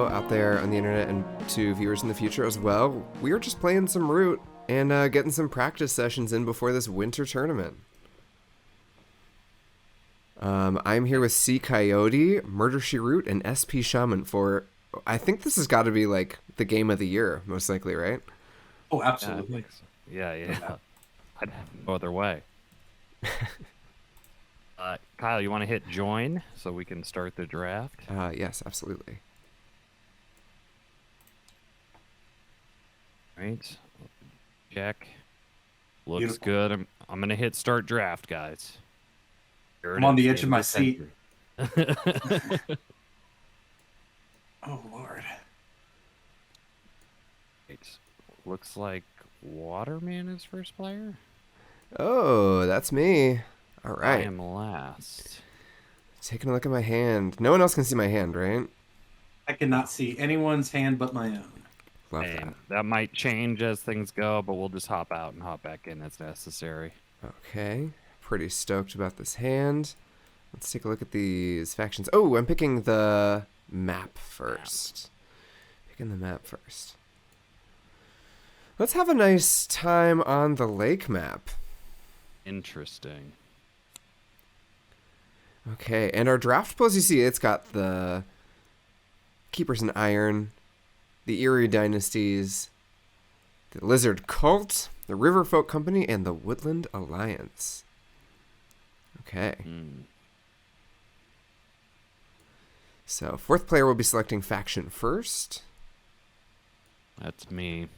hello out there on the internet and to viewers in the future as well. We are just playing some Root and getting some practice sessions in before this winter tournament. I'm here with ccoyote, MurderSheRoot, and SP Shaman for, I think this has got to be like the game of the year, most likely, right? Oh, absolutely. Yeah. I'd have no other way. Kyle, you want to hit join so we can start the draft? Yes, absolutely. Right. Check. Looks Beautiful. good. I'm gonna hit start draft, guys. I'm on the edge of my seat. Oh Lord. Right. Looks like Waterman is first player. Oh, that's me. All right. I am last. Taking a look at my hand. No one else can see my hand, right? I cannot see anyone's hand but my own. Love And that. that might change as things go, but we'll just hop out and hop back in as necessary. Okay. Pretty stoked about this hand. Let's take a look at these factions. Oh, I'm picking the map first. Picking the map first. Let's have a nice time on the lake map. Interesting. Okay, and our draft pool, as you see, it's got the Keepers in Iron, the Eyrie Dynasties, the Lizard Cult, the Riverfolk Company, and the Woodland Alliance. Okay. So, fourth player will be selecting faction first. That's me.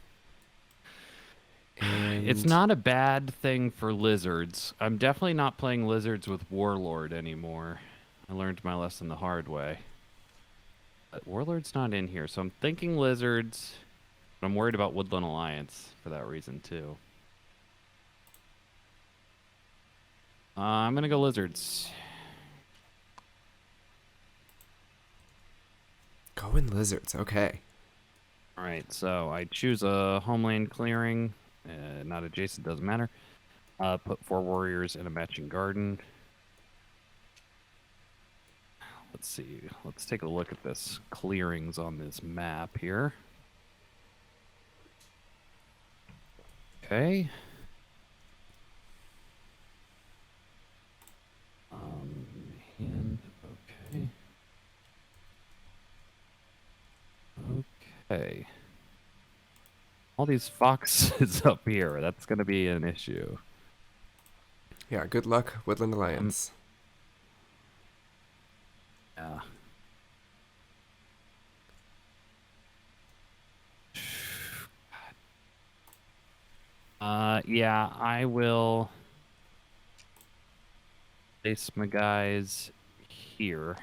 And It's not a bad thing for lizards. I'm definitely not playing lizards with Warlord anymore. I learned my lesson the hard way. But Warlord's not in here, so I'm thinking lizards. But I'm worried about Woodland Alliance for that reason, too. I'm going to go lizards. Going lizards, okay. All right, so I choose a homeland clearing. Not adjacent, doesn't matter. Put 4 warriors in a matching garden. Let's see. Let's take a look at this clearings on this map here. Okay. And okay. Okay. All these foxes up here. That's going to be an issue. Yeah, good luck, Woodland Alliance. Yeah. Yeah, I will place my guys here.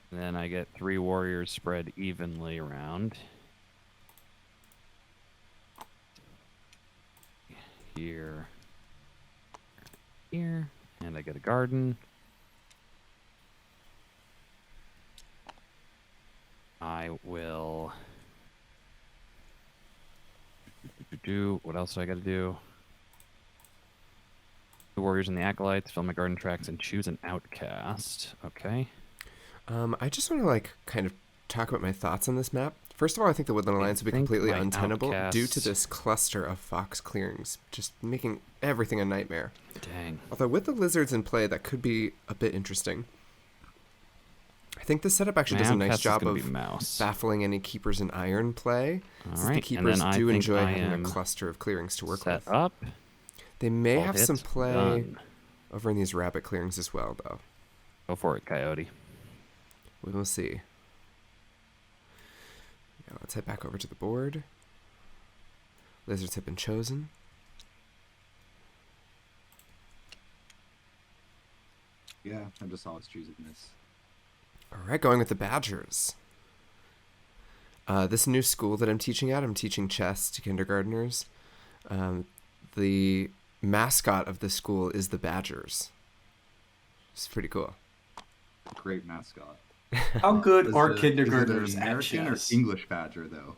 And then I get 3 warriors spread evenly around. Here. Here. And I get a garden. I will do what else do I got to do? The warriors and the acolytes, fill my garden tracks, and choose an outcast. Okay. I just want to kind of talk about my thoughts on this map. First of all, I think the Woodland Alliance would be completely untenable due to this cluster of fox clearings, just making everything a nightmare. Dang. Although with the lizards in play, that could be a bit interesting. I think this setup actually does a nice job of baffling any Keepers in Iron play. All right. The Keepers do enjoy having a cluster of clearings to work with. Up. They may have some play done. over in these rabbit clearings as well, though. Go for it, Coyote. We will see. Yeah, let's head back over to the board. Lizards have been chosen. Yeah, I'm just always choosing this. All right, going with the Badgers. This new school that I'm teaching at, I'm teaching chess to kindergartners. The mascot of the school is the Badgers. It's pretty cool. Great mascot. How good are Is kindergartners it at American or chess? English badger, though?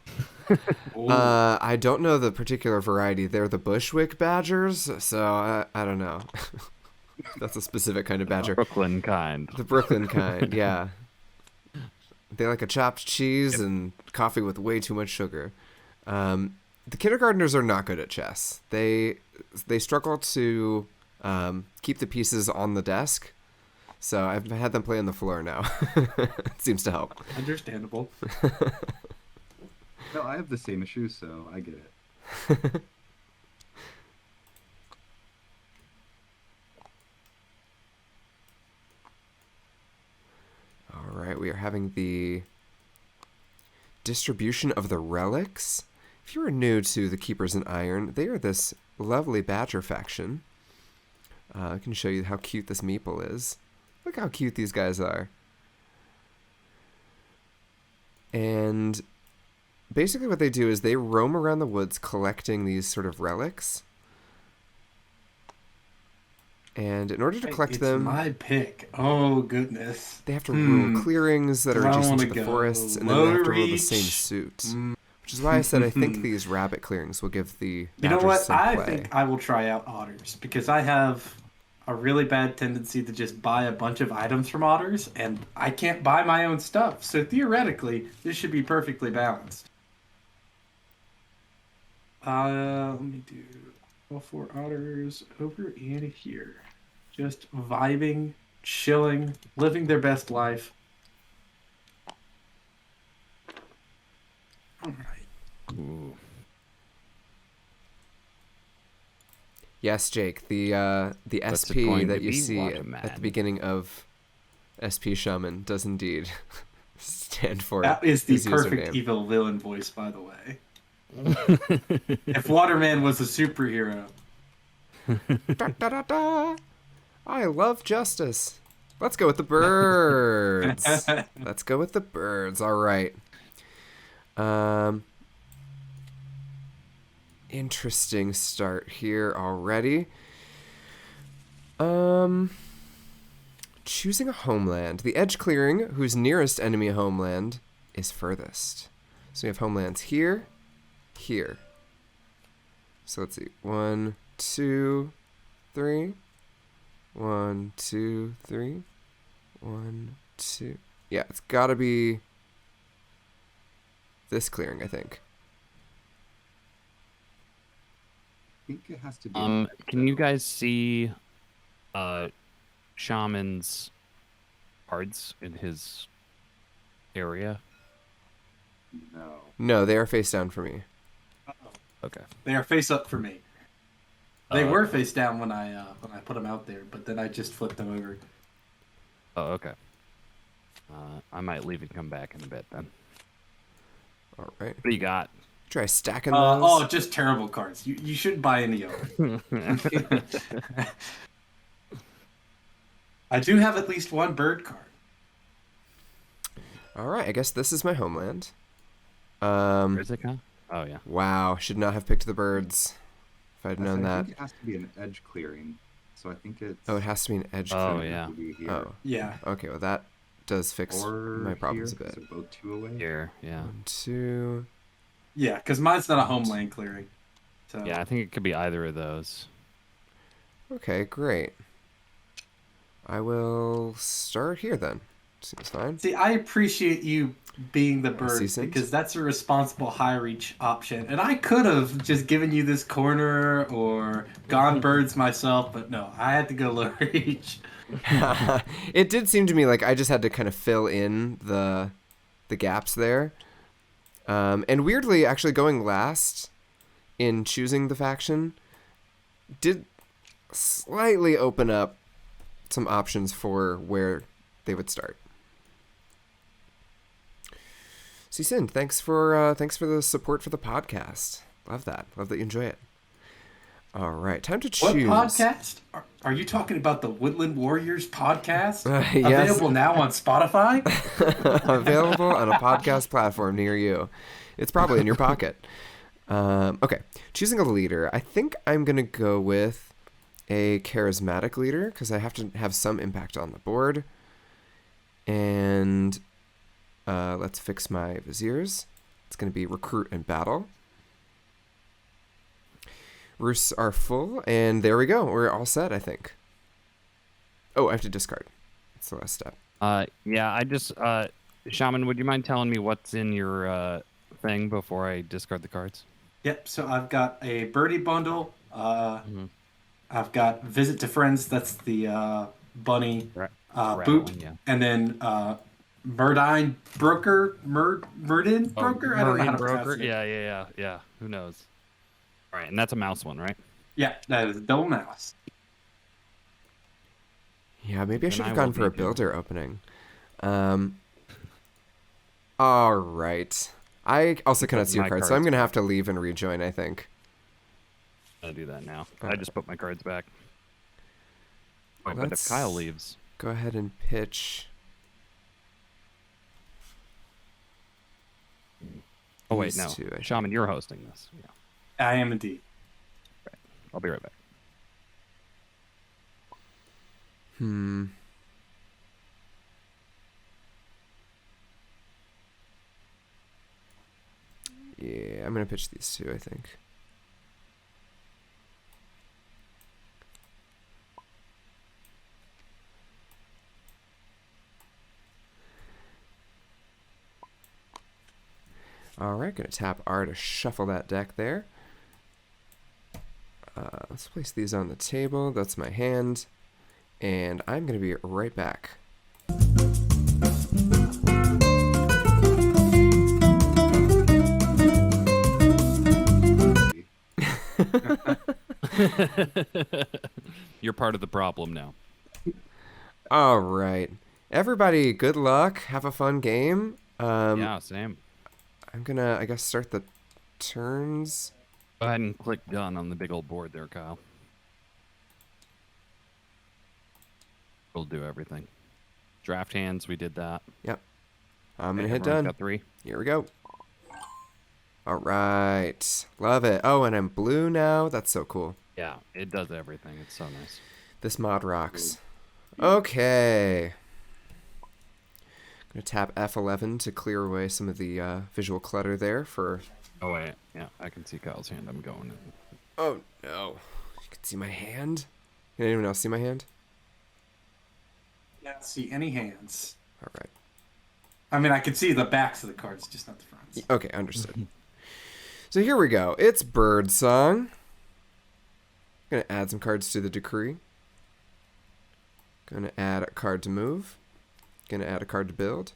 I don't know the particular variety. They're the Bushwick Badgers, so I don't know. That's a specific kind of badger. Brooklyn kind. The Brooklyn kind, yeah. They like a chopped cheese and coffee with way too much sugar. The kindergartners are not good at chess. They struggle to keep the pieces on the desk. So I've had them play on the floor now. It seems to help. Understandable. No, I have the same issue, so I get it. All right, we are having the distribution of the relics. If you are new to the Keepers in Iron, they are this lovely badger faction. I can show you how cute this meeple is. Look how cute these guys are. And basically what they do is they roam around the woods collecting these sort of relics. And in order to collect them, my pick. Oh goodness. they have to rule clearings that are Do I adjacent to wanna the go forests, and then they have to roll the reach? same suit. Which is why I said I think these rabbit clearings will give the You know badgers what? some I play. think I will try out otters because I have a really bad tendency to just buy a bunch of items from otters, and I can't buy my own stuff. So theoretically, this should be perfectly balanced. Let me do all 4 otters over in here. Just vibing, chilling, living their best life. All right. Ooh. Yes, Jake, the What's it SP going that to you be, see Waterman? at the beginning of SP Shaman does indeed stand for That is the his perfect username. evil villain voice, by the way. If Waterman was a superhero. Da, da, da, da. I love justice. Let's go with the birds. Let's go with the birds. All right. Interesting start here already. Choosing a homeland. The edge clearing, whose nearest enemy homeland is furthest. So we have homelands here, here. So let's see. 1, 2, 3. 1, 2, 3. 1, 2. Yeah, it's gotta be this clearing, I think. I think it has to be. Can you guys see Shaman's cards in his area? No. No, they are face down for me. Okay. They are face up for me. They Oh, were okay. face down when I put them out there, but then I just flipped them over. Oh, okay. I might leave and come back in a bit then. All right. What do you got? Try stacking those. Oh, just terrible cards. You shouldn't buy any of them. I do have at least one bird card. All right, I guess this is my homeland. Where's it go? Oh, yeah. Wow, should not have picked the birds if I'd known I that. think it has to be an edge clearing. So I think it's. Oh, it has to be an edge Oh, clearing. yeah. to be here. Oh, Yeah. okay, well that does fix Or my problems here, a bit. So both 2 away. Here, yeah. 1, 2. Yeah, because mine's not a homeland clearing. So Yeah, I think it could be either of those. Okay, great. I will start here then. Seems fine. See, I appreciate you being the bird Seasons? because that's a responsible high reach option. And I could have just given you this corner or gone birds myself, but no, I had to go low reach. It did seem to me like I just had to kind of fill in the gaps there. And weirdly, actually going last in choosing the faction did slightly open up some options for where they would start. Cisin, thanks for the support for the podcast. Love that. Love that you enjoy it. All right, time to choose. What podcast? Are you talking about the Woodland Warriors podcast? Yes. Available now on Spotify? Available on a podcast platform near you. It's probably in your pocket. Okay, choosing a leader. I think I'm going to go with a charismatic leader because I have to have some impact on the board. And let's fix my viziers. It's going to be recruit and battle. Roosts are full, and there we go. We're all set, I think. Oh, I have to discard. That's the last step. Yeah, I just Shaman, would you mind telling me what's in your thing before I discard the cards? Yep. So I've got a birdie bundle. Mhm. I've got visit to friends. That's the bunny Right. boop, Rattling, yeah. and then Murdine broker, Murdin broker. I don't know how Meridian to broker. pronounce it. Yeah. Who knows? All right, and that's a mouse one, right? Yeah, that is a double mouse. Yeah, maybe I Then should have I will gone for a be doing- builder opening. All right. I also cannot see your my cards, so I'm cards going to have to leave and rejoin, I think. I'll do that now. I Alright. just put my cards back. Wait, but if Let's Kyle leaves, go ahead and pitch. oh wait, these no, two, I think. Shaman, you're hosting this. Yeah, I am indeed. I'll be right back. Yeah, I'm going to pitch these two, I think. Alright, going to tap R to shuffle that deck there. Let's place these on the table. That's my hand. And I'm going to be right back. You're part of the problem now. All right. Everybody, good luck. Have a fun game. Yeah, same. I'm going to, I guess, start the turns. Go ahead and click done on the big old board there, Kyle. We'll do everything. Draft hands, we did that. Yep. I'm going to Okay, hit everyone's done. Got 3. Here we go. All right. Love it. Oh, and I'm blue now. That's so cool. Yeah, it does everything. It's so nice. This mod rocks. Okay. I'm going to tap F11 to clear away some of the visual clutter there for... Oh wait, yeah, I can see Kyle's hand. I'm going. Oh, no. You can see my hand? Can anyone else see my hand? Can't see any hands. All right. I mean, I can see the backs of the cards, just not the fronts. Okay, understood. So here we go. It's Bird Song. Gonna add some cards to the decree. Gonna add a card to move. Gonna add a card to build.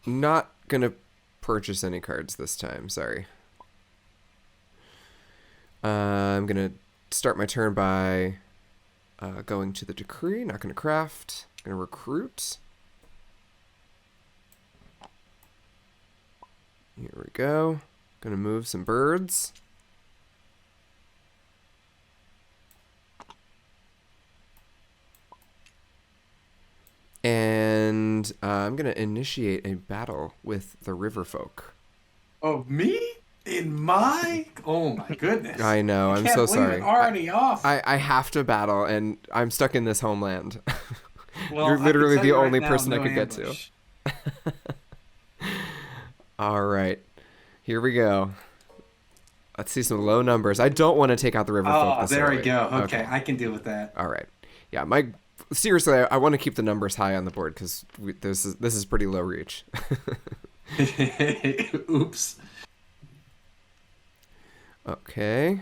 Not gonna purchase any cards this time, sorry. I'm gonna start my turn by going to the decree, not gonna craft, gonna recruit. Here we go. Gonna move some birds. And I'm gonna initiate a battle with the Riverfolk. Oh, me? In my? Oh my goodness. I know, I'm Can't so believe sorry. it already off. I have to battle, and I'm stuck in this homeland. Well, You're I can literally tell the you right only now, person I no could get to. ambush. All right, here we go. Let's see some low numbers. I don't want to take out the Riverfolk. Oh, this there early. we go. Okay, I can deal with that. All right. Yeah, seriously, I want to keep the numbers high on the board because this is pretty low reach. Oops. Okay.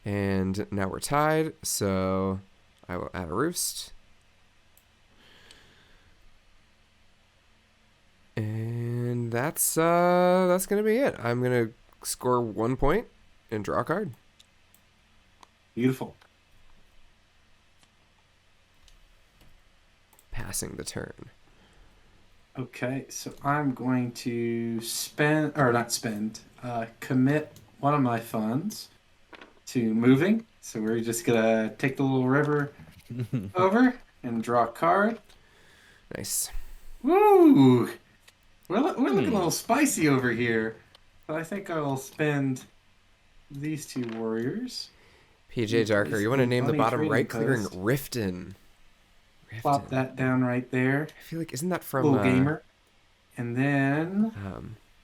And now we're tied, so I will add a roost. And that's gonna be it. I'm gonna score 1 point and draw a card. Beautiful. Passing the turn. Okay, so I'm going to commit one of my funds to moving. So we're just gonna take the little river over and draw a card. Nice. Woo! We're looking a little spicy over here. But I think I'll spend these 2 warriors. PJ Darker, you want to name the Bunny bottom trading right clearing post. Riften? Plop that down right there. I feel like, isn't that from Little gamer. And then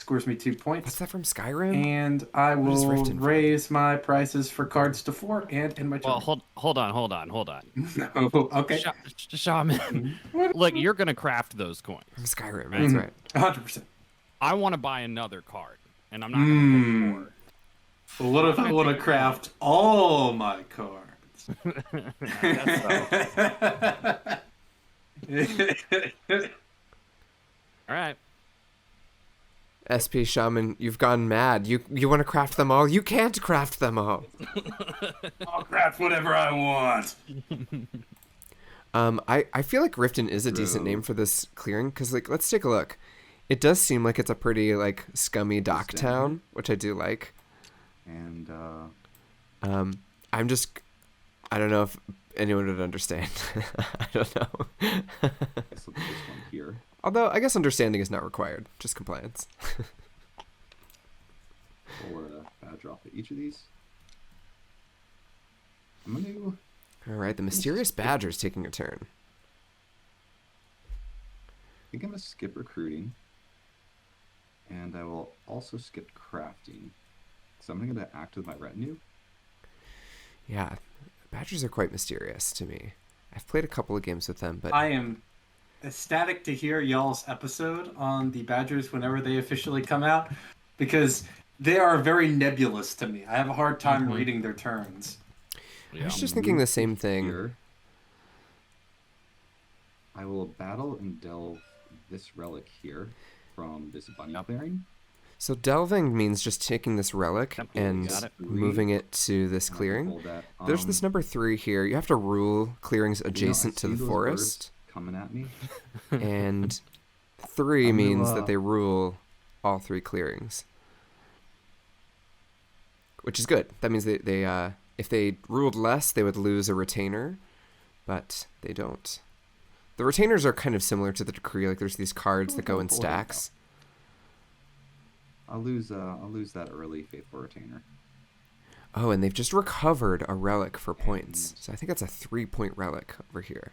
scores me 2 What's points. that from Skyrim? And I What is will Riften from? raise my prices for cards to 4 and in my turn. Well, hold on. No, okay. Shaman, look, you're gonna craft those coins. From Skyrim, that's right. 100%. I want to buy another card, and I'm not gonna pay more. Well, what if I want to craft all my cards? I guess so. All right. SP Shaman, you've gone mad. You want to craft them all? You can't craft them all. I'll craft whatever I want. I feel like Riften is a decent name for this clearing, because, like, let's take a look. It does seem like it's a pretty, like, scummy dock town, which I do like. And I don't know if anyone would understand. I don't know. I guess I'll put this one here. Although, I guess understanding is not required, just compliance. Or a badger off of each of these. I'm gonna. Alright, the mysterious badger's taking a turn. I think I'm gonna skip recruiting. And I will also skip crafting. So I'm gonna act with my retinue. Yeah, badgers are quite mysterious to me. I've played a couple of games with them, but I am ecstatic to hear y'all's episode on the Badgers whenever they officially come out, because they are very nebulous to me. I have a hard time reading their turns. I was just thinking the same thing. Here. I will battle and delve this relic here from this bunny clearing. So delving means just taking this relic and moving it to this clearing. There's this number 3 here. You have to rule clearings adjacent to the forest. Coming at me. And 3 means that they rule all 3 clearings, which is good. That means they if they ruled less, they would lose a retainer, but they don't. The retainers are kind of similar to the decree. Like, there's these cards that go in stacks. I'll lose that early faithful retainer. Oh, and they've just recovered a relic for points. So I think that's a 3-point relic over here.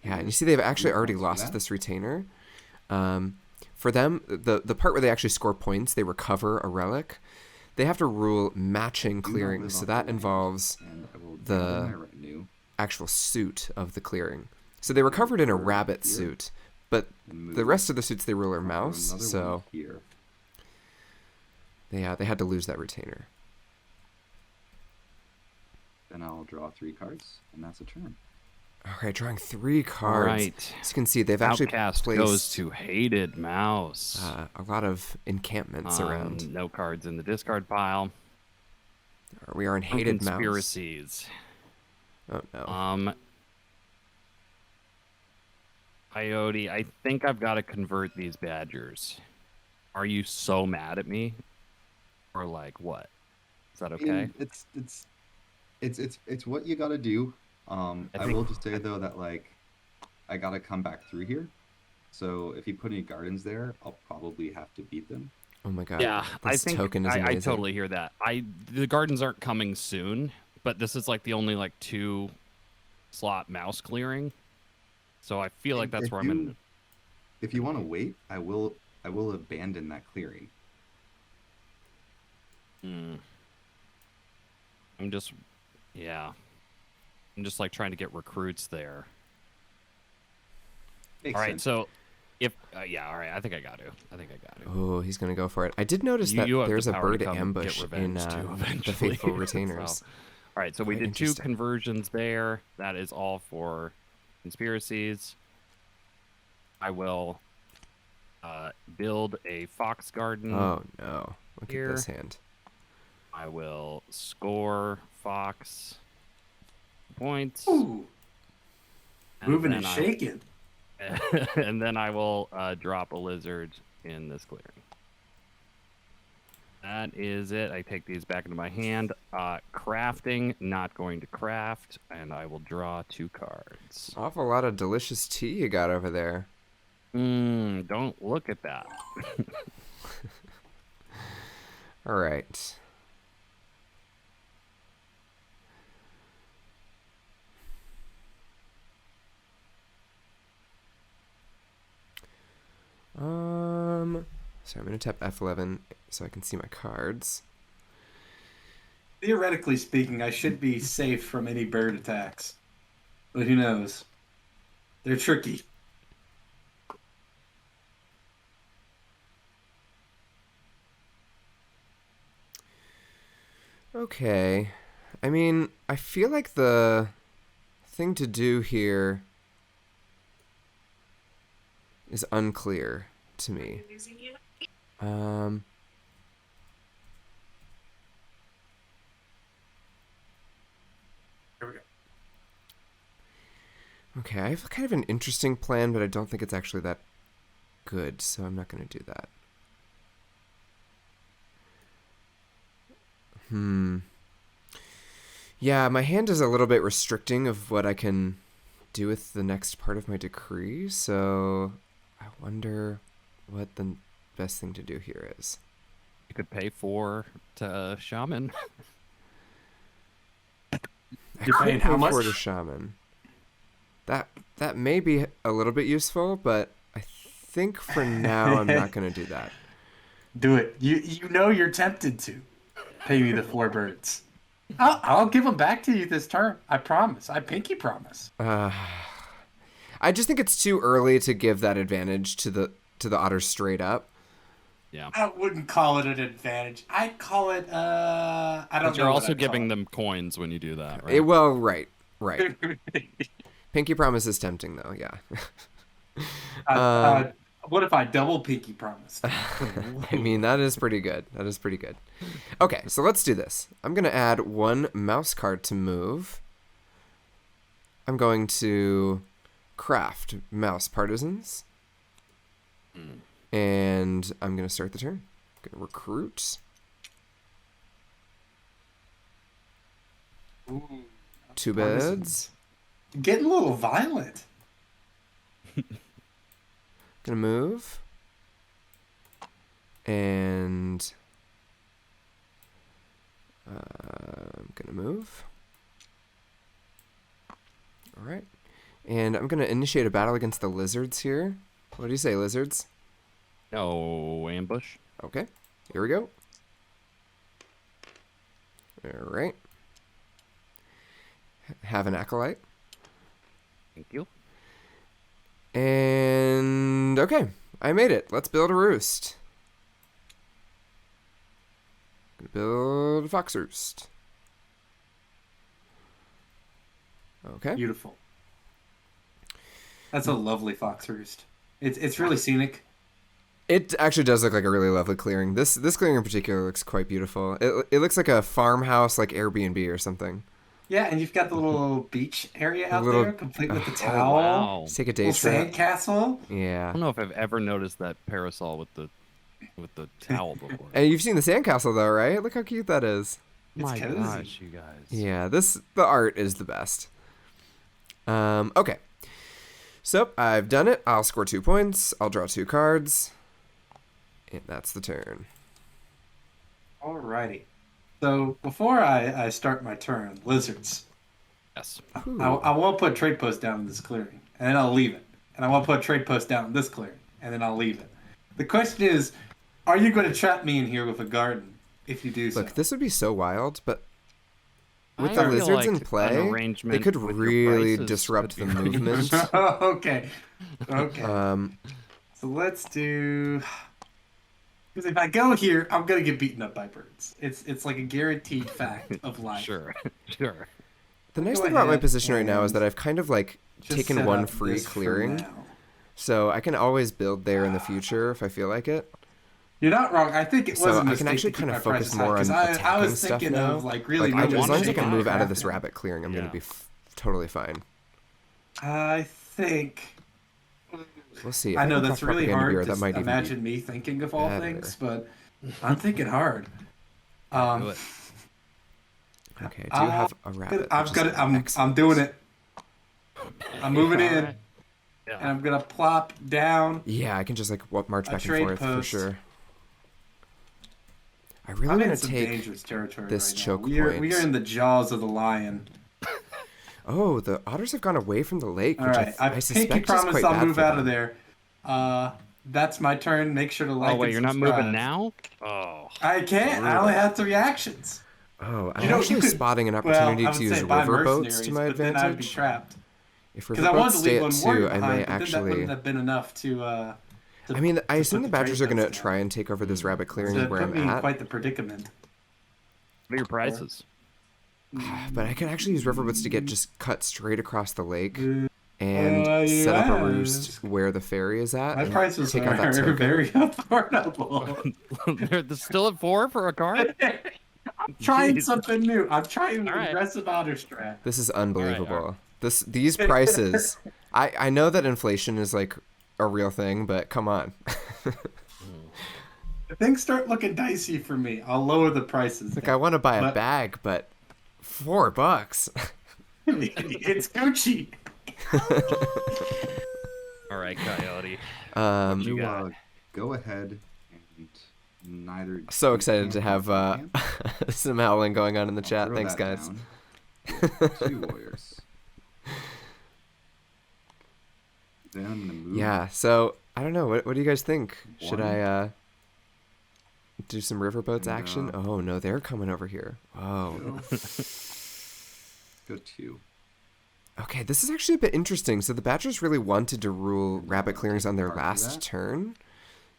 Yeah, and you see they've actually already lost this retainer. For them, the part where they actually score points, they recover a relic. They have to rule matching clearings, so that involves the actual suit of the clearing. So they recovered in a rabbit suit, but the rest of the suits they rule are mouse, so they had to lose that retainer. Then I'll draw 3 cards, and that's a turn. Okay, drawing 3 cards. Right. As you can see, they've actually Outcast placed goes to Hated Mouse. a lot of encampments around. No cards in the discard pile. We are in Hated Mouse. Conspiracies. Oh no. Coyote, I think I've got to convert these badgers. Are you so mad at me? Or like what? Is that okay? It's what you gotta do. I will just say though that, like, I gotta come back through here. So if you put any gardens there, I'll probably have to beat them. Oh my god. Yeah, this I think token is amazing. I totally hear that. The gardens aren't coming soon, but this is like the only like 2 slot mouse clearing. So I feel like that's where I'm in. If you want to wait, I will abandon that clearing. I'm just like trying to get recruits there. Makes All right, sense. so if all right, I think I got to. Oh, he's gonna go for it. I did notice that You have there's the a power to bird come ambush get in revenge, too, the eventually. faithful retainers. So, all right, so we Very did 2 interesting. conversions there. That is all for conspiracies. I will build a fox garden. Oh no! Look Here. at this hand. I will score fox points. Ooh, and moving then and I- shaking. and then I will drop a lizard in this clearing. That is it. I take these back into my hand. Crafting, not going to craft, and I will draw 2 cards. Awful lot of delicious tea you got over there. Don't look at that. All right. So I'm going to tap F11 so I can see my cards. Theoretically speaking, I should be safe from any bird attacks. But who knows? They're tricky. Okay. I mean, I feel like the thing to do here is unclear to me. Here we go. Okay, I have kind of an interesting plan, but I don't think it's actually that good, so I'm not going to do that. Yeah, my hand is a little bit restricting of what I can do with the next part of my decree, so I wonder what the best thing to do here is. You could pay 4 to Shaman. You're paying how much? For the Shaman. That may be a little bit useful, but I think for now I'm not going to do that. Do it. You know you're tempted to. Pay me the 4 birds. I'll give them back to you this turn. I promise. I pinky promise. I just think it's too early to give that advantage to the otters straight up. Yeah. I wouldn't call it an advantage. I'd call it I don't know. But you're what also I'd giving call them coins when you do that, right? Well, right. it. Pinky promise is tempting, though. Yeah. What if I double pinky promise? I mean, that is pretty good. Okay, so let's do this. I'm going to add 1 mouse card to move. I'm going to craft mouse partisans. And I'm going to start the turn. I'm going to recruit. Ooh, 2 beds. Getting a little violent. Gonna move. And I'm gonna move. Alright. And I'm gonna initiate a battle against the lizards here. What do you say, lizards? No ambush. Okay. Here we go. Alright. Have an acolyte. Thank you. And okay, I made it. Let's build a roost. Gonna build a fox roost. Okay. Beautiful. That's a lovely fox roost. It's really scenic. It actually does look like a really lovely clearing. This clearing in particular looks quite beautiful. It looks like a farmhouse, like Airbnb or something. Yeah, and you've got the little beach area out little- there, complete with the Oh, towel. wow. Let's take a day Little trip. sand castle. I Yeah. don't know if I've ever noticed that parasol with the towel before. And you've seen the sandcastle though, right? Look how cute that is. My cozy. gosh, you guys. Yeah, the art is the best. Okay. So I've done it. I'll score 2 points. I'll draw 2 cards. And that's the turn. Alrighty. So before I start my turn, lizards. Yes. Ooh. I won't put a trade post down in this clearing, and then I'll leave it. And I won't put a trade post down in this clearing, and then I'll leave it. The question is, are you going to trap me in here with a garden if you do so? Look, this would be so wild, but with I the feel lizards like in an play, they arrangement could with your really prices disrupt the would be really movement. Okay. Okay. Um, So let's do. Because if I go here, I'm gonna get beaten up by birds. It's like a guaranteed fact of life. Sure. Sure. the nice Go thing about my ahead position right now is and that I've kind of like Just taken set 1 up free this for clearing, now. so I can always build there in the future if I feel like it. You're not wrong. I think it was So a I can mistake actually to keep kind my of focus prices high, more on 'cause I attacking was stuff thinking now. of like really Like, moving as long as I shit can out move out of crafting. this rabbit clearing, I'm gonna Yeah. be totally fine. I think. We'll see. If I know can that's craft really Propaganda hard Bureau, to that might even be imagine me thinking of all better. things, but I'm thinking hard. Do it. Okay, I do have a rabbit. I'm doing it. I'm moving in, Alright. and Yeah. I'm gonna plop down. Yeah, I can just like march A back and trade forth for post. sure. I really I'm in want to some take. dangerous territory this right now. choke We are point. in the jaws of the lion. Oh, the otters have gone away from the lake, All which right, I pinky suspect is promise quite I'll bad move for out of them. there. That's my turn. Make sure to like. Oh wait, and you're not subscribe. moving now? Oh. I can't. I only have 3 actions. Oh, I'm You know, actually you could- spotting an Well, opportunity I would to use say buy riverboats mercenaries, to my but then I'd be advantage. trapped. If Because I wanted riverboats to stay leave at one 2, warrior I behind, may but then that actually... wouldn't have been enough to I mean, I to assume put the the badgers are trade going to post try down. and take over this rabbit clearing So it where put I'm me in at. quite the predicament. What are your prices? But I could actually use riverboats to get just cut straight across the lake You and set up a ask. roost where the ferry is at. My and prices take are out that token. very affordable. They're still at 4 for a card? I'm trying Jeez. something new. I'm trying an All right. aggressive otter strat. This is unbelievable. all right. These prices. I know that inflation is like a real thing, but come on. If things start looking dicey for me, I'll lower the prices. Like I want to buy a But- bag, but $4. It's Gucci. All right, Coyote. You You got- Go ahead and neither. So you excited can to nor have you can. some howling going on in the I'll chat. throw Thanks, that guys. down with 2 warriors. Then I'm gonna move. Yeah. So I don't know. What do you guys think? Should One. I do some riverboats And, action? Oh no, they're coming over here. Oh. Go 2. Okay, this is actually a bit interesting. So the Badgers really wanted to rule rabbit clearings on their Part of last that. turn.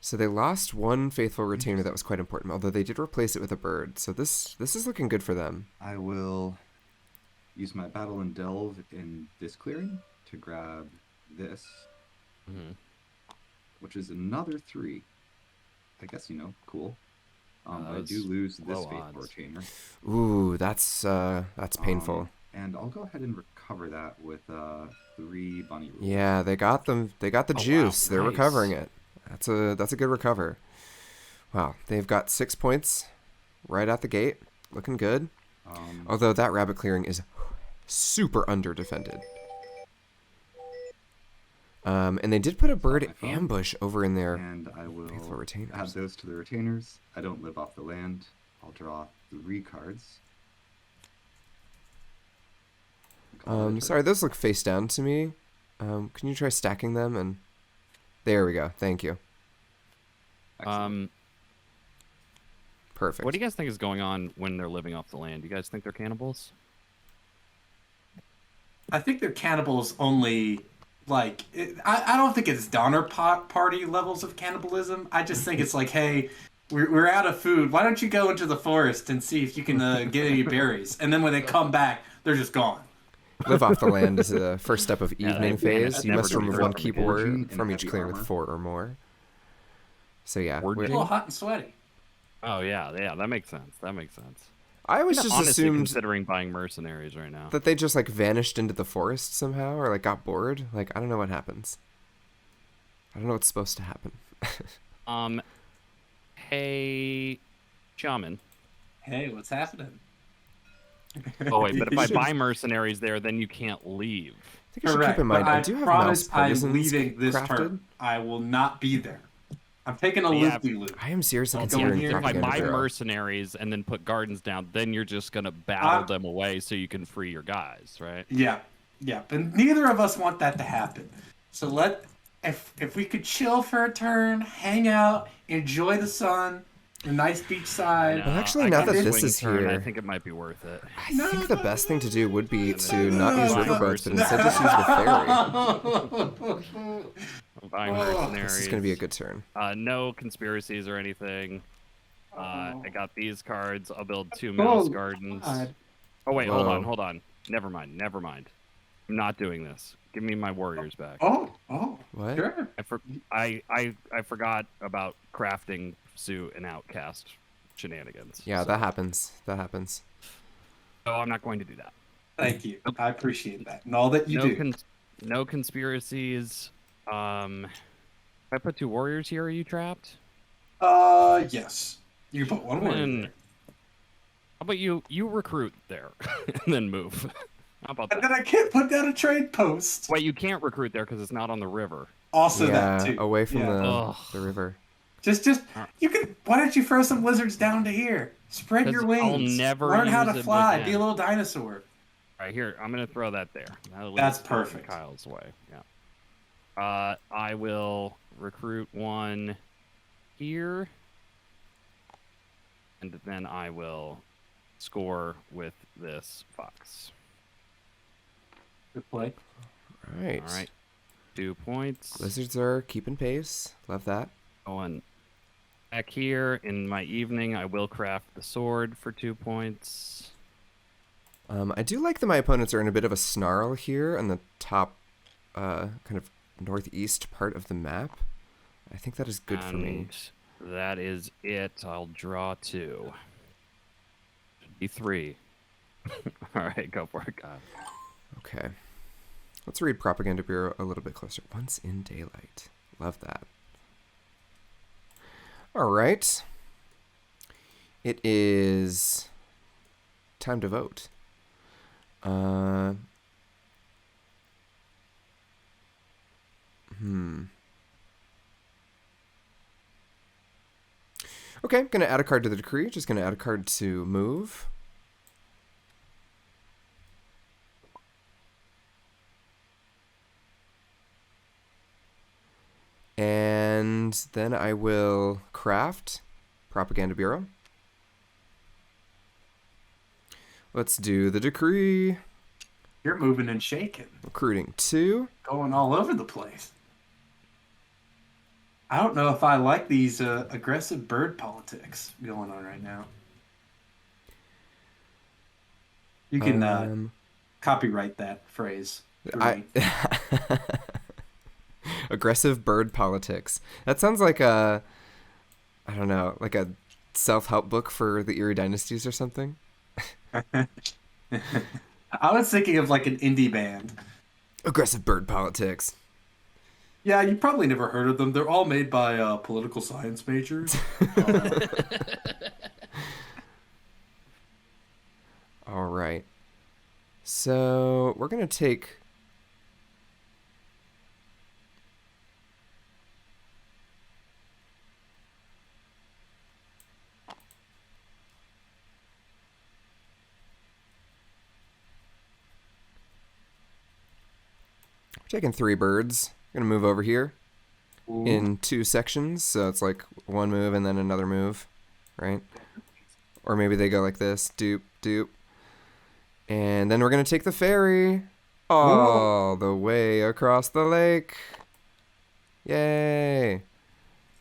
So they lost one faithful retainer that was quite important, although they did replace it with a bird. So this is looking good for them. I will use my battle and delve in this clearing to grab this, Mhm. which is another 3. I guess cool. I Those do lose this low faithful odds. retainer. Ooh, that's painful. And I'll go ahead and recover that with 3 bunny rules. Yeah, they got them. They got the Oh, wow, juice. They're nice. recovering it. That's a good recover. Wow, they've got 6 points right out the gate. Looking good. Although that rabbit clearing is super under defended. And they did put a bird my phone. ambush over in there. And I will Faithful retainers. add those to the retainers. I don't live off the land. I'll draw 3 cards. Call it a turn. Sorry, those look face down to me. Can you try stacking them? And there we go. Thank you. Excellent. Perfect. What do you guys think is going on when they're living off the land? You guys think they're cannibals? I think they're cannibals only. Like, I don't think it's Donner Party levels of cannibalism. I just think it's like, hey, we're out of food. Why don't you go into the forest and see if you can get any berries? And then when they come back, they're just gone. Live off the land is the first step of Yeah, evening they- phase. You never must do remove before. one keyword Origin from and each heavy clearing with armor. 4 or more. So yeah, Origin? A little hot and sweaty. Oh yeah, that makes sense. That makes sense. I always I'm just honestly assumed considering buying mercenaries right now. that they just like vanished into the forest somehow, or like got bored. Like I don't know what happens. I don't know what's supposed to happen. Hey, Shaman. Hey, what's happening? Oh wait, but if I should- buy mercenaries there, then you can't leave. I think you should Correct. keep in mind. but I do have mouse promise I'm partisans leaving this crafted. turn. I will not be there. I'm taking a Yeah, loop-de-loop. I am seriously I'll go considering here. If I crafting buy a barrel. mercenaries and then put gardens down, then you're just gonna battle them away so you can free your guys, right? Yeah, but neither of us want that to happen. So if we could chill for a turn, hang out, enjoy the sun, a nice beachside. Well, actually, I now got that a this swing is turn, I here- think it might be worth it. I think the best thing to do would be to no, not use no, riverboats, but no. instead just use the ferry. I'm buying Oh, mercenaries. This is going to be a good turn. No conspiracies or anything. I got these cards. I'll build 2 mouse Oh, gardens. God. Oh wait, Whoa. hold on. Never mind. I'm not doing this. Give me my warriors back. Oh, What? sure. I forgot about crafting suit and outcast shenanigans. Yeah, so- that happens. That happens. So I'm not going to do that. Thank you. I appreciate that and all that you do. No conspiracies. If I put 2 warriors here, are you trapped? Yes. You put one more in Then- there. How about you recruit there and then move? How about And that? then I can't put down a trade post. Wait, you can't recruit there because it's not on the river. Also Yeah, that too. away from Yeah. Ugh. the river. Just you can. Why don't you throw some lizards down to here? Spread your 'Cause I'll wings. never Learn how to use it fly. again. Be a little dinosaur. All right, here, I'm gonna throw that there. That'll That's leave perfect. Kyle's way. Yeah. I will recruit one here, and then I will score with this fox. Good play. All right. All right. 2 points. Lizards are keeping pace. Love that. Going back here in my evening, I will craft the sword for 2 points. I do like that my opponents are in a bit of a snarl here on the top kind of northeast part of the map. I think that is good for me. That is it. I'll draw 2. Should be 3. All right, go for it, Kyle. Okay. Let's read Propaganda Bureau a little bit closer. Once in daylight. Love that. All right. It is time to vote. Okay, gonna add a card to the decree. Just gonna add a card to move. And then I will craft Propaganda Bureau. Let's do the decree. You're moving and shaking. Recruiting 2. Going all over the place. I don't know if I like these aggressive bird politics going on right now. You can copyright that phrase for me. Aggressive bird politics. That sounds like a, I don't know, like a self-help book for the Eyrie Dynasties or something. I was thinking of like an indie band. Aggressive bird politics. Yeah, you probably never heard of them. They're all made by political science majors. All right. So we're going to take... We're taking 3 birds. We're going to move over here. Ooh. In 2 sections, so it's like one move and then another move, right? Or maybe they go like this, doop, doop. And then we're going to take the ferry all the way across the lake. Yay.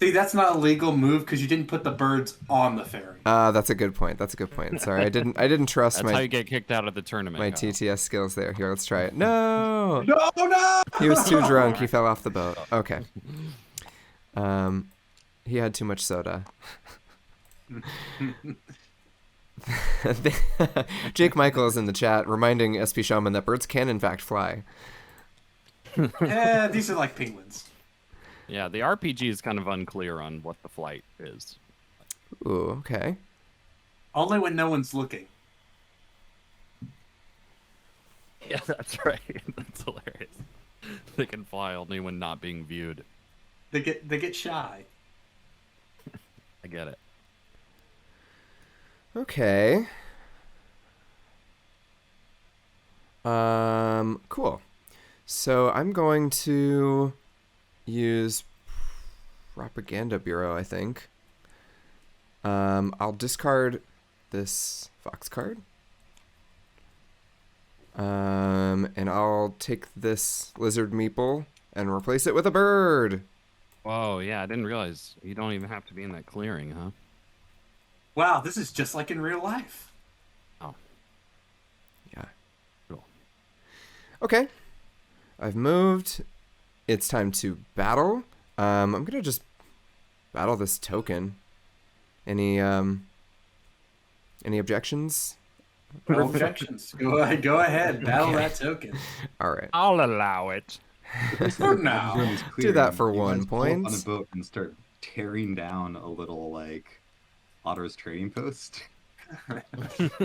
See, that's not a legal move because you didn't put the birds on the ferry. That's a good point. That's a good point. Sorry, I didn't trust That's my how you get kicked out of the tournament. my Kyle. TTS skills there. Here, let's try it. No. No! He was too drunk. He fell off the boat. Okay. He had too much soda. Jake Michael is in the chat reminding SP Shaman that birds can in fact fly. Yeah, these are like penguins. Yeah, the RPG is kind of unclear on what the flight is. Ooh, okay. Only when no one's looking. Yeah, that's right. That's hilarious. They can fly only when not being viewed. They get shy. I get it. Okay. Cool. So I'm going to use Propaganda Bureau, I think. I'll discard this fox card. And I'll take this lizard meeple and replace it with a bird. Whoa, yeah, I didn't realize you don't even have to be in that clearing, huh? Wow, this is just like in real life. Oh. Yeah. Cool. Okay. I've moved. It's time to battle. I'm going to just battle this token. Any objections? No objections. Go ahead. Battle that token. All right. I'll allow it. For now. Do that for You 1 guys pull up point. on a boat and start tearing down a little like Otter's trading post.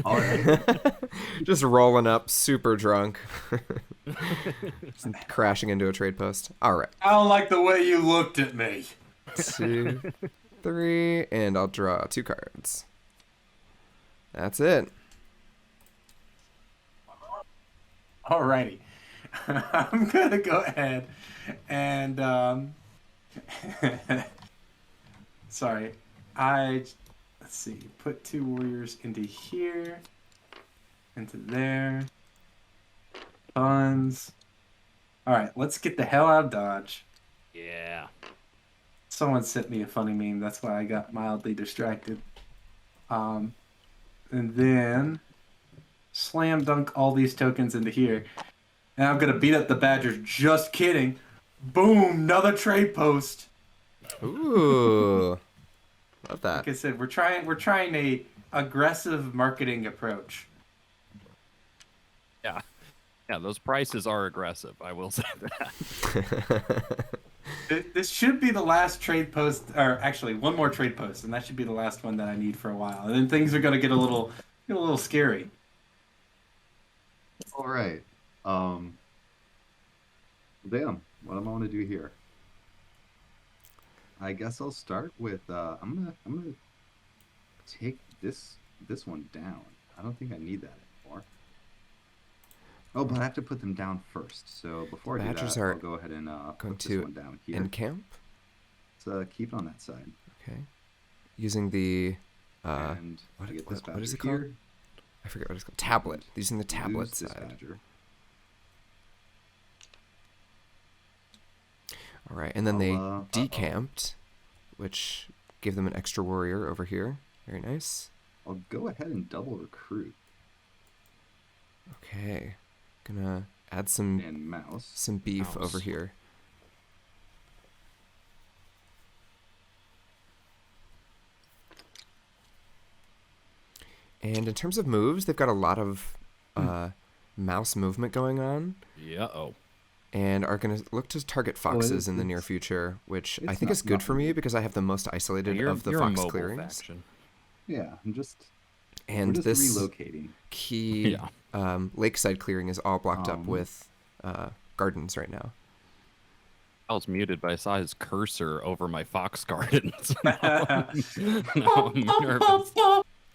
All right. Just rolling up, super drunk. Crashing into a trade post. All right. I don't like the way you looked at me. 2, 3, and I'll draw 2 cards. That's it. Alrighty. I'm gonna go ahead and sorry, let's see, put 2 warriors into here, into there. Funds. All right, let's get the hell out of Dodge. Yeah. Someone sent me a funny meme. That's why I got mildly distracted. And then slam dunk all these tokens into here. And I'm gonna beat up the Badgers. Just kidding. Boom! Another trade post. Ooh, love that. Like I said, we're trying a aggressive marketing approach. Yeah. Yeah, those prices are aggressive. I will say that. This should be the last trade post, or actually one more trade post, and that should be the last one that I need for a while. And then things are gonna get a little scary. All right. Damn. What am I gonna do here? I guess I'll start with. I'm gonna take this one down. I don't think I need that anymore. Oh, but I have to put them down first. So before I do Badgers that, are I'll go ahead and going put this to one down here. encamp. Let's keep it on that side. Okay. Using the And what, I get this what is badger it called? here. I forget what it's called. Tablet. Using the tablet Lose this side. badger. All right, and then they Uh-oh. decamped, which gave them an extra warrior over here. Very nice. I'll go ahead and double recruit Okay, gonna add some and mouse. beef Mouse. over here. And in terms of moves, they've got a lot of mouse movement going on, Yeah. Oh. and are going to look to target foxes in the near future, which I think is good for me because I have the most isolated of the you're a fox mobile clearings. faction. Yeah, we're And just this relocating. key lakeside clearing is all blocked up Um, with gardens right now. I was muted, but I saw his cursor over my fox gardens. Now I'm nervous.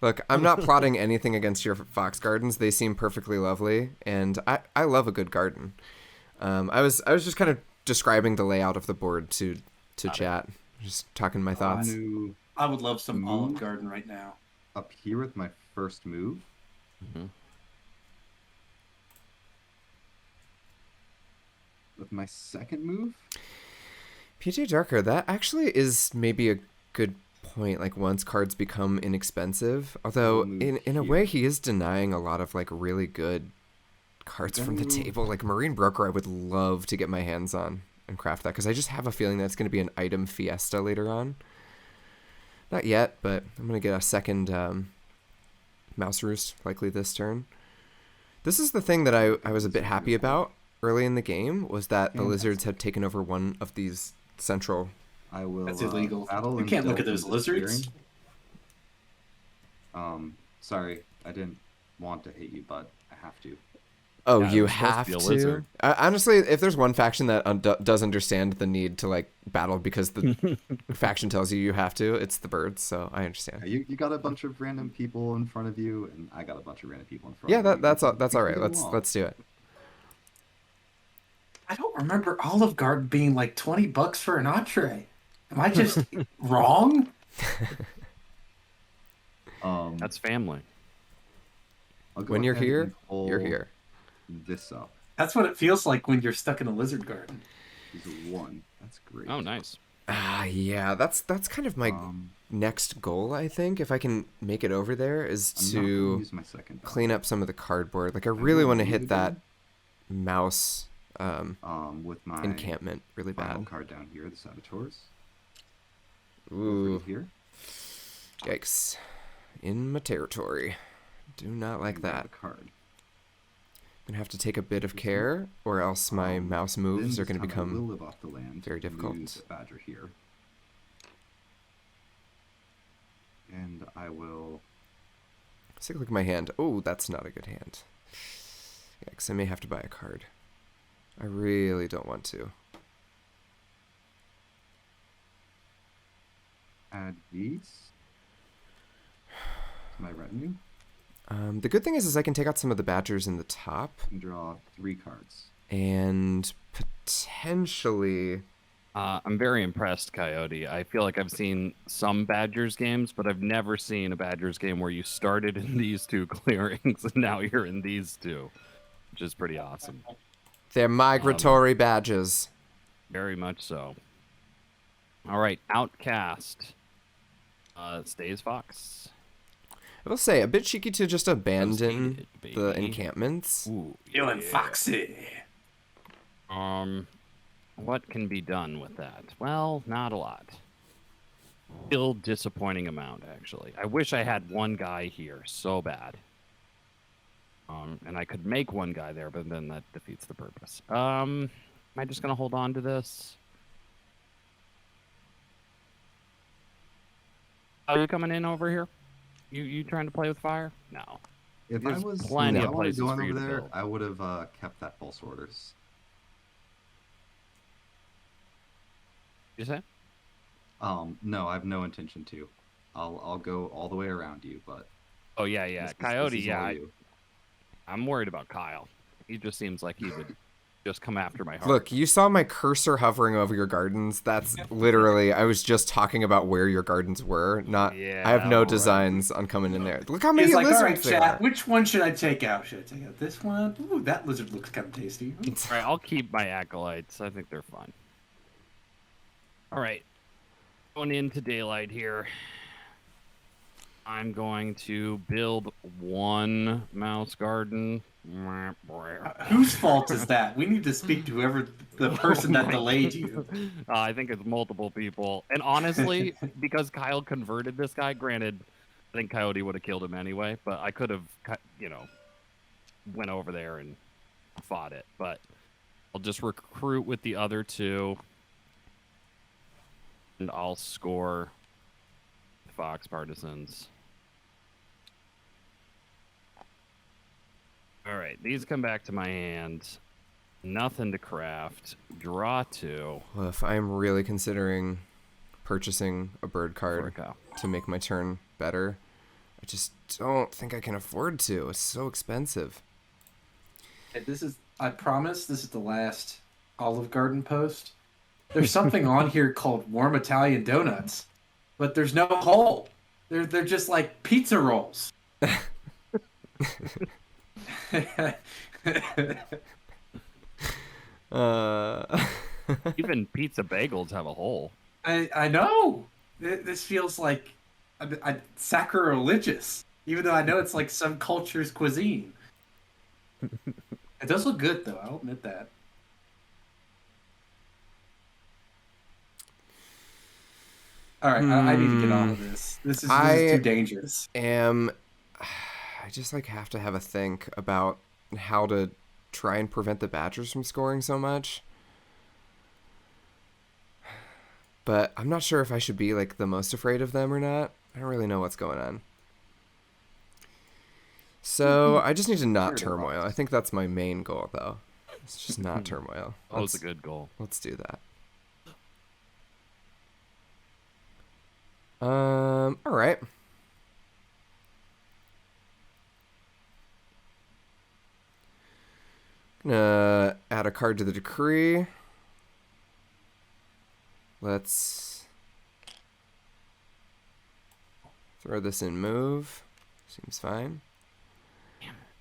Look, I'm not plotting anything against your fox gardens. They seem perfectly lovely, and I love a good garden. I was just kind of describing the layout of the board to chat, just talking my thoughts. I would love some Olive Move. Garden right now. Up here with my first move. Mhm. With my second move. PJ Darker, that actually is maybe a good point. Like once cards become inexpensive, although Move in a here. way he is denying a lot of like really good cards from the Then- table. Like Marine Broker, I would love to get my hands on and craft that because I just have a feeling that's going to be an item fiesta later on. Not yet, but I'm going to get a second Mouse Roost likely this turn. This is the thing that I was a bit happy about early in the game was that the lizards had taken over one of these central. I will. That's illegal. Battle You and can't look at delve those into lizards. clearing. Sorry, I didn't want to hate you, but I have to. Oh, Yeah, you they're supposed to have be a to. lizard. Honestly, if there's one faction that does understand the need to like battle because the faction tells you have to, it's the birds. So I understand. You got a bunch of random people in front of you, and I got a bunch of random people in front Yeah, of you. that's all We right. can get along. Let's do it. I don't remember Olive Garden being like $20 for an entree. Am I just wrong? That's family. I'll go When you're ahead here, and pull you're here. This up. That's what it feels like when you're stuck in a lizard garden. Is a 1. That's great. Oh, nice. Yeah, that's kind of my next goal. I think if I can make it over there is I'm not gonna to use my second die. clean up some of the cardboard. Like I really want to will hit move that again. mouse With my encampment really final bad. card down here, the Saboteurs. Ooh, Over here. yikes! In my territory. Do not like and grab that. the card. Gonna have to take a bit of care, or else my mouse moves Then are gonna this time I will become live off the land. very difficult. Lose the badger here. And I will. Let's take a look at my hand. Oh, that's not a good hand. Yikes, I may have to buy a card. I really don't want to. Add these to my retinue. The good thing is I can take out some of the badgers in the top You can draw 3 cards. and potentially. I'm very impressed, Coyote. I feel like I've seen some Badgers games, but I've never seen a Badgers game where you started in these 2 clearings and now you're in these 2, which is pretty awesome. They're migratory badges. Very much so. All right, Outcast. Stays Fox. I will say, a bit cheeky to just abandon Toasted, the baby. encampments. Ooh, Feeling yeah. foxy. What can be done with that? Well, not a lot. Still disappointing amount, actually. I wish I had one guy here so bad. And I could make one guy there, but then that defeats the purpose. Am I just gonna hold on to this? Are you coming in over here? You trying to play with fire? No. If There's I was plenty if of I wanted places going for you over to there, build. I would have kept that pulse orders. You say? No, I have no intention to. I'll go all the way around you, but Oh yeah, yeah. this Coyote, is yeah. all you. I'm worried about Kyle. He just seems like he would just come after my heart. Look, you saw my cursor hovering over your gardens. That's literally, I was just talking about where your gardens were. Not, I have no Yeah, right. designs on coming in there. Look how many He's like, all right, lizards there chat, are. which one should I take out? Should I take out this one? Ooh, that lizard looks kind of tasty. Ooh. All right, I'll keep my acolytes. I think they're fun. All right, going into daylight here. I'm going to build one mouse garden. Whose fault is that? We need to speak to whoever the person that delayed you. I think it's multiple people. And honestly, because Kyle converted this guy, granted, I think Coyote would have killed him anyway, but I could have, went over there and fought it. But I'll just recruit with the other 2, and I'll score Fox Partisans. All right, these come back to my hand. Nothing to craft. Draw 2. Woof, I am really considering purchasing a bird For a card cow. to make my turn better. I just don't think I can afford to. It's so expensive. Hey, I promise, this is the last Olive Garden post. There's something on here called warm Italian donuts, but there's no hole. They're just like pizza rolls. Even pizza bagels have a hole. I know. This feels like sacrilegious, even though I know it's like some culture's cuisine. It does look good, though. I'll admit that. All right, I need to get on with this. This is too dangerous. I just have to have a think about how to try and prevent the Badgers from scoring so much. But I'm not sure if I should be the most afraid of them or not. I don't really know what's going on. So I just need to not Turmoil. I think that's my main goal, though. It's just not Turmoil. That was a good goal. Let's do that. All right. Gonna add a card to the decree. Let's throw this in move. Seems fine.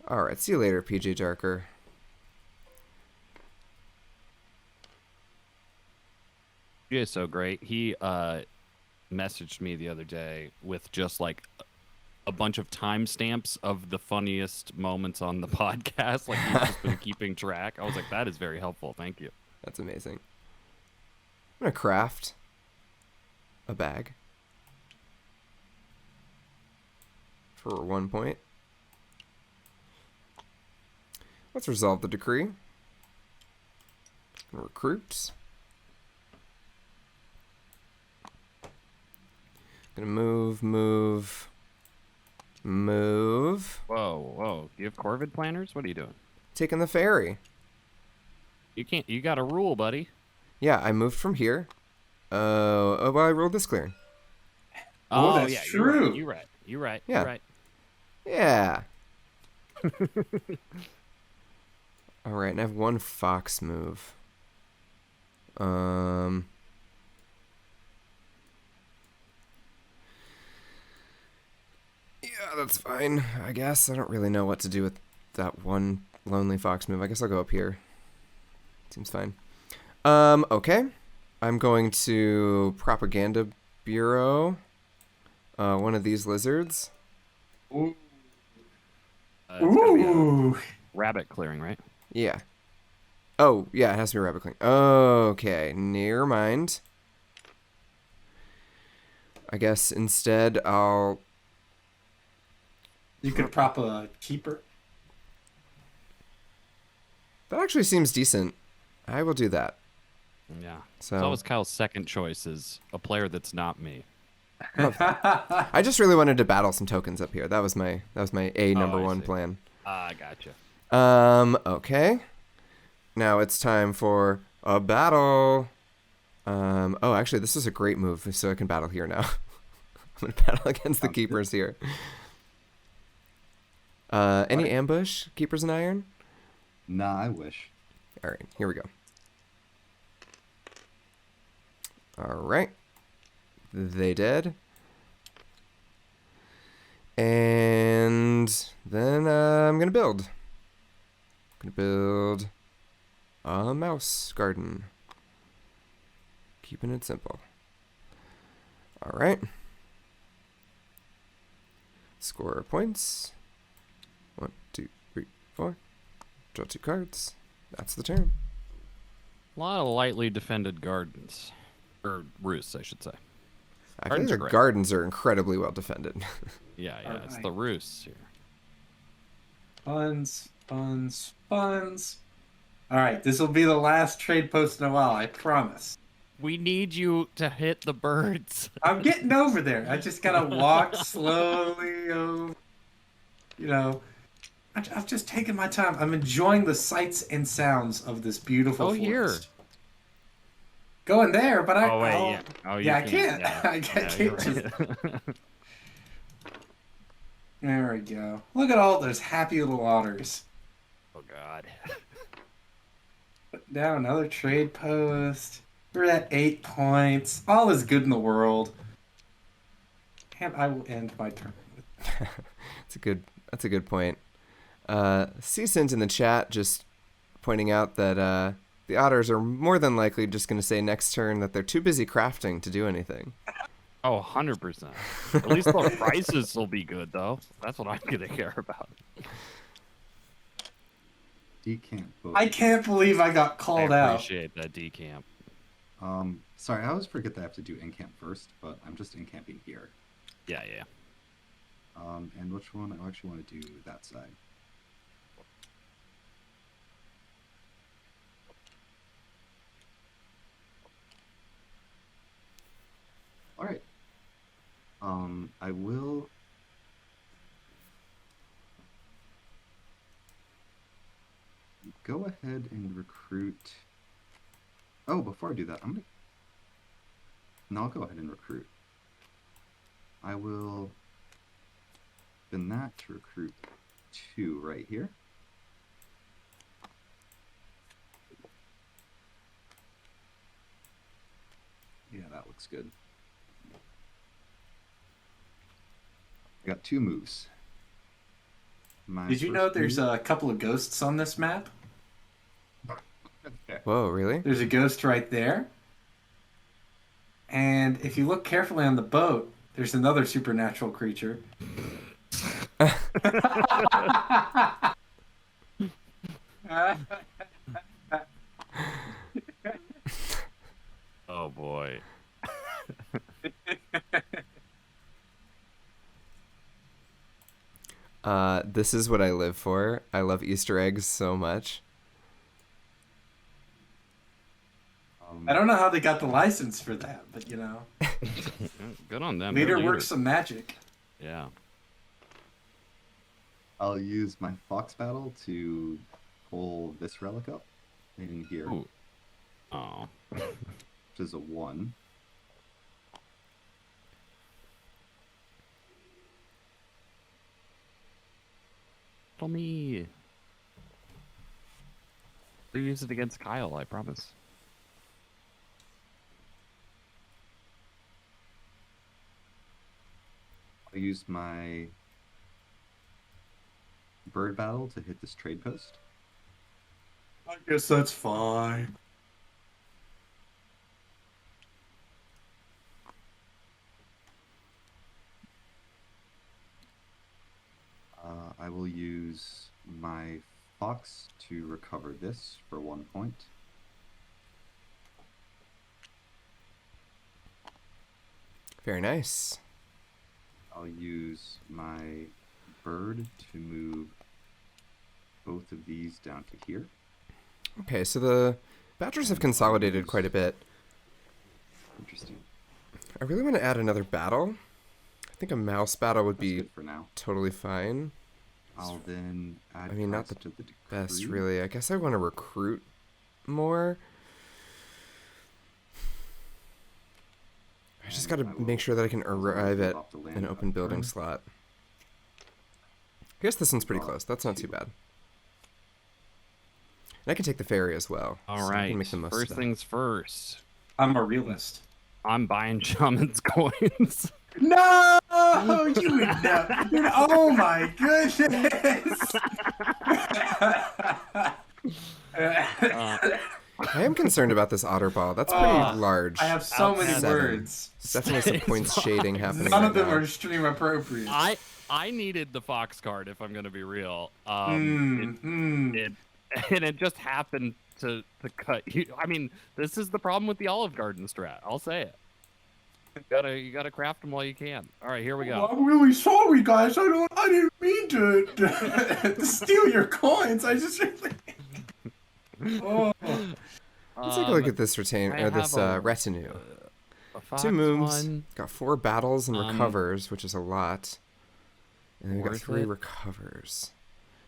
All right, see you later, PJ Darker. PJ is so great. He messaged me the other day with just a bunch of timestamps of the funniest moments on the podcast. He's just been keeping track. I was like, that is very helpful. Thank you. That's amazing. I'm gonna craft a bag for 1 point. Let's resolve the decree. Recruit. Gonna move. Whoa. Do you have Corvid planners? What are you doing? Taking the ferry. You can't. You got a rule, buddy. Yeah, I moved from here. Well, I rolled this clearing. Oh, that's true. You're right. Yeah. You're right. Yeah. All right, and I have one fox move. Yeah, that's fine. I guess I don't really know what to do with that one lonely fox move. I guess I'll go up here. Seems fine. Okay. I'm going to Propaganda Bureau one of these lizards. Ooh. It's gotta be a Ooh. rabbit clearing, right? Yeah. Oh, yeah, it has to be a rabbit clean. Okay, never mind. I guess instead I'll... You could prop a keeper. That actually seems decent. I will do that. Yeah. So It's always Kyle's second choice is a player that's not me. I just really wanted to battle some tokens up here. That was my number I one see. plan. I gotcha. Okay. Now it's time for a battle. Oh, actually, this is a great move, so I can battle here now. I'm gonna battle against the Sounds keepers here. Any Alright. ambush? Keepers in iron? Nah, I wish. All right, here we go. All right. They did. And then I'm gonna build. I'm gonna build a mouse garden. Keeping it simple. All right. Score points. 1, 2, 3, 4. Draw 2 cards. That's the turn. A lot of lightly defended gardens. Or roosts, I should say. I Gardens think are their great. gardens are incredibly well defended. Yeah, it's Alright. the roosts here. Buns. All right, this will be the last trade post in a while, I promise. We need you to hit the birds. I'm getting over there. I just gotta walk slowly over. You know, I've just taken my time. I'm enjoying the sights and sounds of this beautiful Go here. forest. Going there, but I. Oh, wait, yeah. Oh, you yeah, I can't. can't. Yeah. I Yeah, can't you're just. right. There we go. Look at all those happy little otters. Oh, God. Put down another trade post. We're at 8 points. All is good in the world. And I will end my turn. That's a good point. Ceasant in the chat just pointing out that the otters are more than likely just going to say next turn that they're too busy crafting to do anything. Oh, 100%. At least the prices will be good, though. That's what I'm going to care about. Decamp. I can't believe I got called I out. appreciate that decamp. Sorry, I always forget that I have to do encamp first, but I'm just encamping here. Yeah. And which one? I actually want to do that side. All right. I will. Go ahead and recruit. Oh, before I do that, No, I'll go ahead and recruit. I will spin that to recruit 2 right here. Yeah, that looks good. I got 2 moves. Did you know there's a couple of ghosts on this map? Whoa, really? There's a ghost right there. And if you look carefully on the boat, there's another supernatural creature. Oh, boy. This is what I live for. I love Easter eggs so much. I don't know how they got the license for that, but you know. Good on them. Leader They're works leaders. some magic. Yeah. I'll use my Fox Battle to pull this relic up in here, Ooh. Oh. which is a 1. Battle me. I'll use it against Kyle, I promise. I'll use my bird battle to hit this trade post. I guess that's fine. I will use my fox to recover this for 1 point. Very nice. I'll use my bird to move both of these down to here. Okay, so the Badgers have consolidated quite a bit. Interesting. I really want to add another battle. I think a mouse battle would That's be good for now. totally fine. I'll then add I mean, not cards the to the decree. best, really. I guess I want to recruit more. I just got to make sure that I can arrive at an open building slot. I guess this one's pretty close. That's not too bad. And I can take the ferry as well. All so I right. can make the most of First that. things first. I'm a realist. I'm buying Shaman's coins. No, you would not. Oh my goodness. I am concerned about this otter ball. That's pretty large. I have so many Seven. words. There's definitely some points shading happening. None right of them now. are stream appropriate. I needed the Fox card if I'm going to be real. It just happened to cut you. I mean, this is the problem with the Olive Garden strat. I'll say it. You gotta craft them while you can. All right, here we go. Well, I'm really sorry, guys. I didn't mean to, to steal your coins. I just really. Oh. Let's take a look at this retinue. A Fox 2 moves. one. Got 4 battles and recovers, which is a lot. And then we got Worth 3 it. recovers.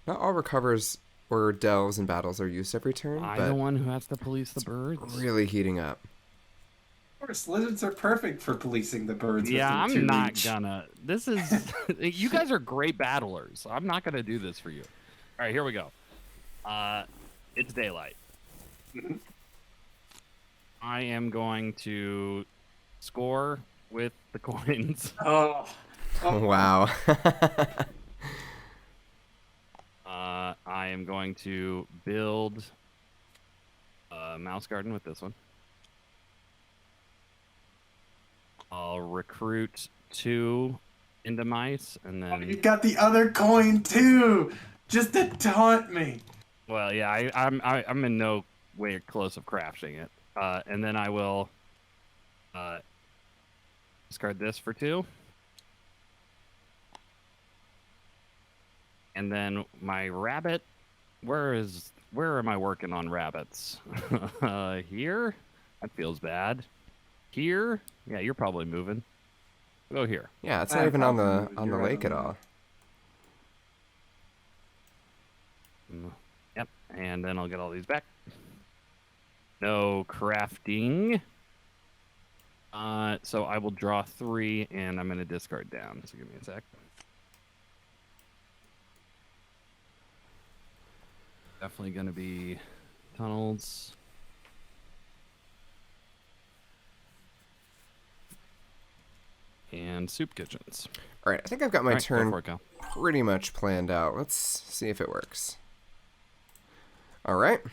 Not all recovers or delves and battles are used every turn, I'm but the one who has to police the birds. really heating up. Of course, lizards are perfect for policing the birds. Yeah, within I'm 2 not reach. gonna. This is. You guys are great battlers. I'm not gonna do this for you. All right, here we go. It's daylight. I am going to score with the coins. Oh. Wow. I am going to build a mouse garden with this one. I'll recruit 2 into mice, and then. You got the other coin too, just to taunt me. Well, yeah, I'm in no way close of crafting it. And then I will discard this for 2. And then my rabbit, where am I working on rabbits? Here? That feels bad. Here? Yeah, you're probably moving. Go here. Yeah, it's not even on the lake at all. Yep, and then I'll get all these back. No crafting. So I will draw 3, and I'm going to discard down. So give me a sec. Definitely going to be tunnels. And soup kitchens. All right, I think I've got my All right, go turn for it, Kyle. pretty much planned out. Let's see if it works. All right. I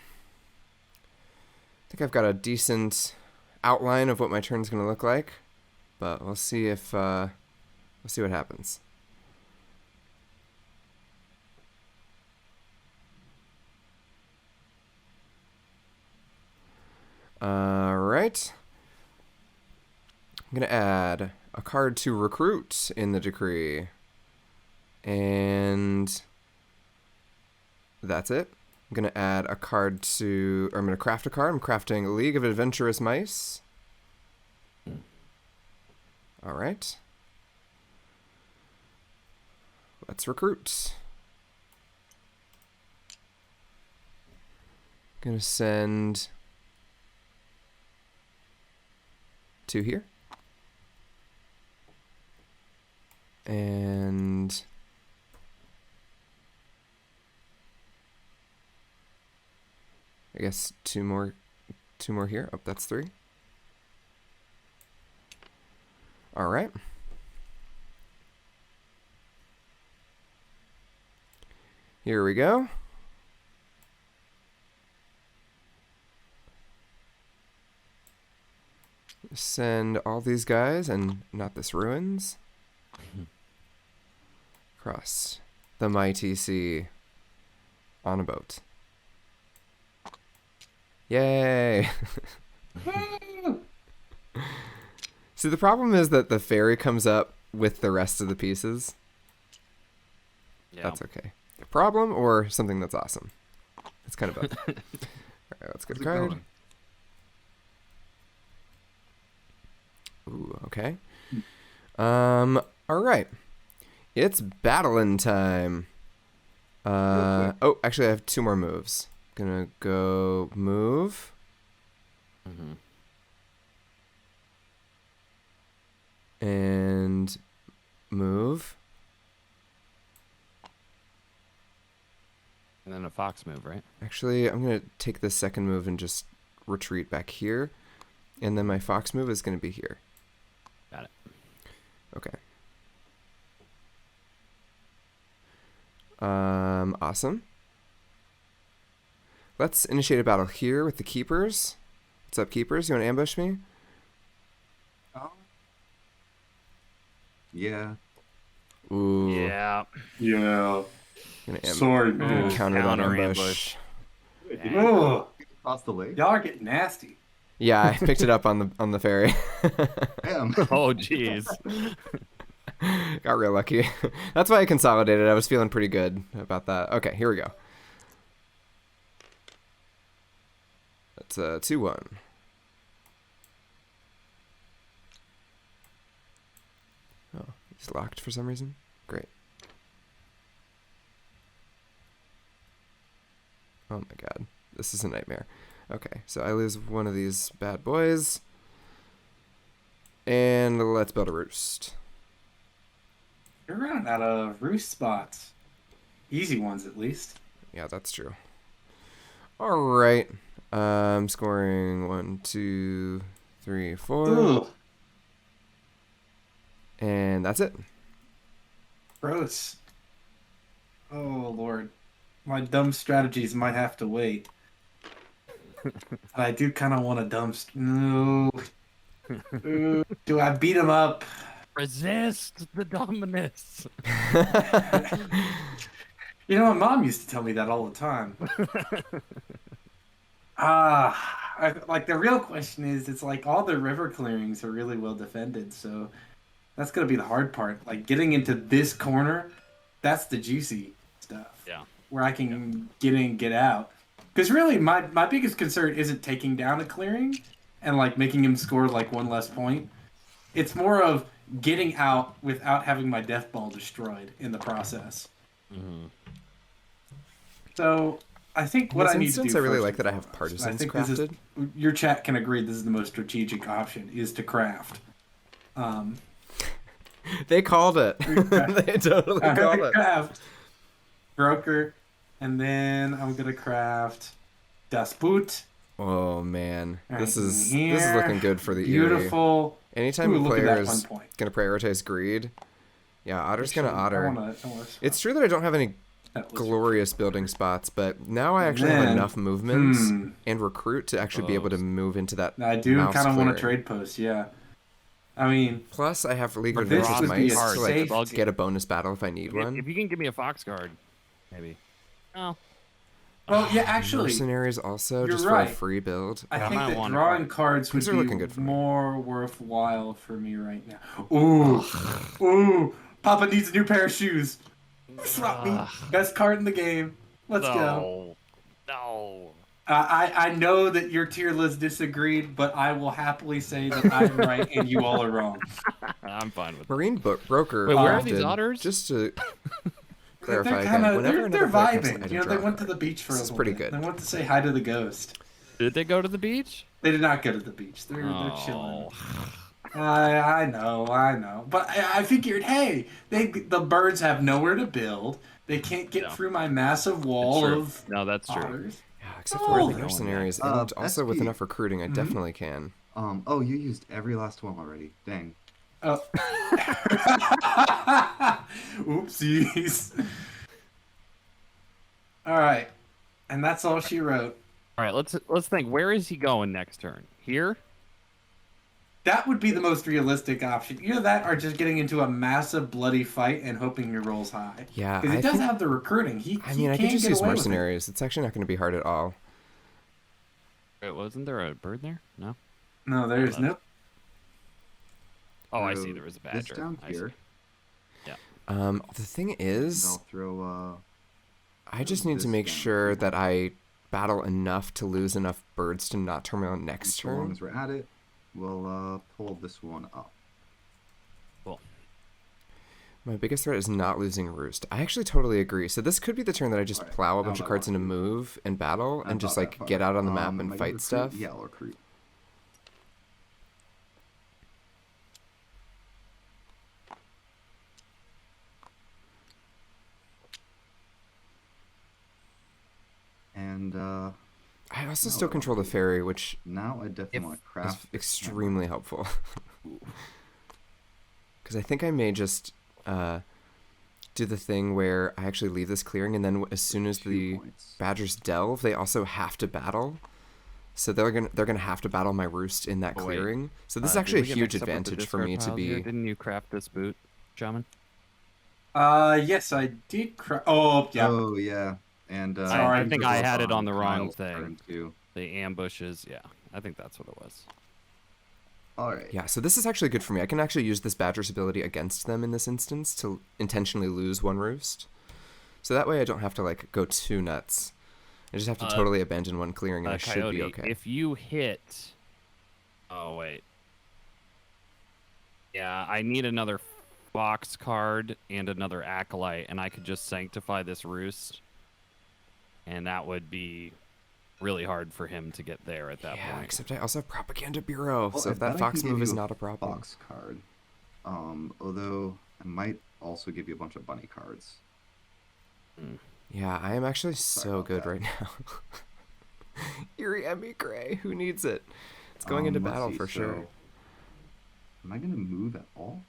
think I've got a decent outline of what my turn's going to look like, but we'll see if we'll see what happens. All right. I'm going to add a card to recruit in the decree. And that's it. I'm going to add a card to, or I'm going to craft a card. I'm crafting League of Adventurous Mice. All right. Let's recruit. Going to send 2 here. And I guess two more here. Oh, that's 3. All right. Here we go. Send all these guys, and not this ruins, across the mighty sea on a boat. Yay! See, the problem is that the ferry comes up with the rest of the pieces. Yeah. That's okay. A problem or something that's awesome? It's kind of both. All right, let's get a How's it card. going? Ooh, okay. All right. It's battling time. Oh, actually, I have 2 more moves. Gonna go move. Mm-hmm. And move. And then a fox move, right? Actually, I'm gonna take the second move and just retreat back here. And then my fox move is gonna be here. Got it. Okay. Awesome. Let's initiate a battle here with the keepers. What's up, keepers? You want to ambush me? Yeah. Ooh. Yeah. Yeah. Gonna Sorry, gonna man. counter that Counter ambush. Oh, Across the lake. y'all are getting nasty. Yeah, I picked it up on the ferry. Damn. Oh, jeez. Got real lucky. That's why I consolidated. I was feeling pretty good about that. Okay, here we go. That's 2-1. Oh, he's locked for some reason. Great. Oh my god. This is a nightmare. Okay, so I lose one of these bad boys. And let's build a roost. You're running out of roost spots. Easy ones, at least. Yeah, that's true. All right. I'm scoring 1, 2, 3, 4. Ugh, And that's it. gross. Oh, Lord. My dumb strategies might have to wait. I do kind of want a dumb... No. Ooh, do I beat him up? Resist the dominus. You know, my mom used to tell me that all the time. Like the real question is, it's like all the river clearings are really well defended, so that's gonna be the hard part. Like getting into this corner, that's the juicy stuff. Yeah. Where I can get in, get out. Because really, my biggest concern isn't taking down a clearing and like making him score like 1 less point. It's more of getting out without having my death ball destroyed in the process. Mm-hmm. So I think In what this I need instance, to do I really first like and that I have foremost, partisans I think this is- crafted. your chat can agree this is the most strategic option, is to craft. They called it. They totally called it. Craft broker, and then I'm gonna craft Das Boot. Oh man, this Right is here. looking good for the Eyrie. Beautiful. Anytime Ooh, a look at player that is 1 point. gonna prioritize greed, yeah, Otter's gonna Actually, Otter. I wanna It's true that I don't have any that was- glorious building spots, but now I actually have Then- enough movements hmm. and recruit to actually be able to move into that. I do mouse kind of want to clearing. trade post, yeah. I mean, Plus, I have League But of this Adventures would be Mice a to like safe- get a bonus battle if I need one. If you can give me a fox guard, maybe. Oh. well, yeah, actually, Mercenaries also you're just right. for a free build. I I think might that want drawing it. cards would Things are be looking good for me. more worthwhile for me right now. Ooh, ooh, Papa needs a new pair of shoes. Swap me. Best card in the game. Let's go. No. I know that your tier list disagreed, but I will happily say that I'm right and you all are wrong. I'm fine with it. Marine Broker. Wait, where are these crafted- otters? Just to They're clarify kind again, of whenever they're another player comes to vibing. add a You know, they draw went to card. the beach for This a is little pretty bit. good. They went to say hi to the ghost. Did they go to the beach? They did not go to the beach. They're Oh. chilling. I know. But I figured, hey, the birds have nowhere to build. They can't get No. through my massive It's wall true. of No, that's true. otters. Yeah, except for the Oh, mercenaries, yeah. and also with SP. enough recruiting, I definitely can. Oh, you used every last one already. Dang. Oh. Oopsies. All right, and that's all she wrote. All right, let's think. Where is he going next turn? Here? That would be the most realistic option. Either that, or just getting into a massive bloody fight and hoping your rolls high. Yeah, because he I does think- have the recruiting. I mean, I can could just get use away with it. mercenaries. It's actually not going to be hard at all. Wait, wasn't there a bird there? No. No, there is no. Oh, I So see. There was a this badger. down I see. here. The thing And is, I'll throw. I just need to this make down sure here. that I battle enough to lose enough birds to not turmoil next So long turn. as we're at it, we'll pull this one up. Cool. My biggest threat is not losing roost. I actually totally agree. So this could be the turn that I just Alright, plow a now bunch of I cards want into to- move and battle Not and just that like far. get out on the map Am and I gonna fight recruit? stuff. Yeah, I'll recruit. And I also No, still I control the don't. ferry, which now I definitely want to is craft this extremely helpful. Because I think I may just do the thing where I actually leave this clearing, and then as soon as 2 the points. badgers delve, they also have to battle. So they're gonna have to battle my roost in that Oh, wait. clearing. So this is Did actually a we get huge mixed up with the advantage for me discard to piles here? be. Didn't you craft this boot, Shaman? Yes, I did. Oh, yeah. Oh yeah, and Sorry, I think I had it on the wrong Kyle's thing. turn, too. The ambushes. Yeah, I think that's what it was. All right. Yeah, so this is actually good for me. I can actually use this badger's ability against them in this instance to intentionally lose one roost. So that way I don't have to like go too nuts. I just have to totally abandon one clearing and I should Coyote, be okay. if you hit... Oh, wait. Yeah, I need another fox card and another acolyte, and I could just sanctify this roost. And that would be really hard for him to get there at that Yeah, point. except I also have Propaganda Bureau, Well, so I if that bet I fox can give move is you not a problem. Fox card. Although I might also give you a bunch of bunny cards. Yeah, I am actually so about good that. right now. Eyrie Emigre, who needs it? It's going into Let's battle see, for sure. Am I gonna move at all?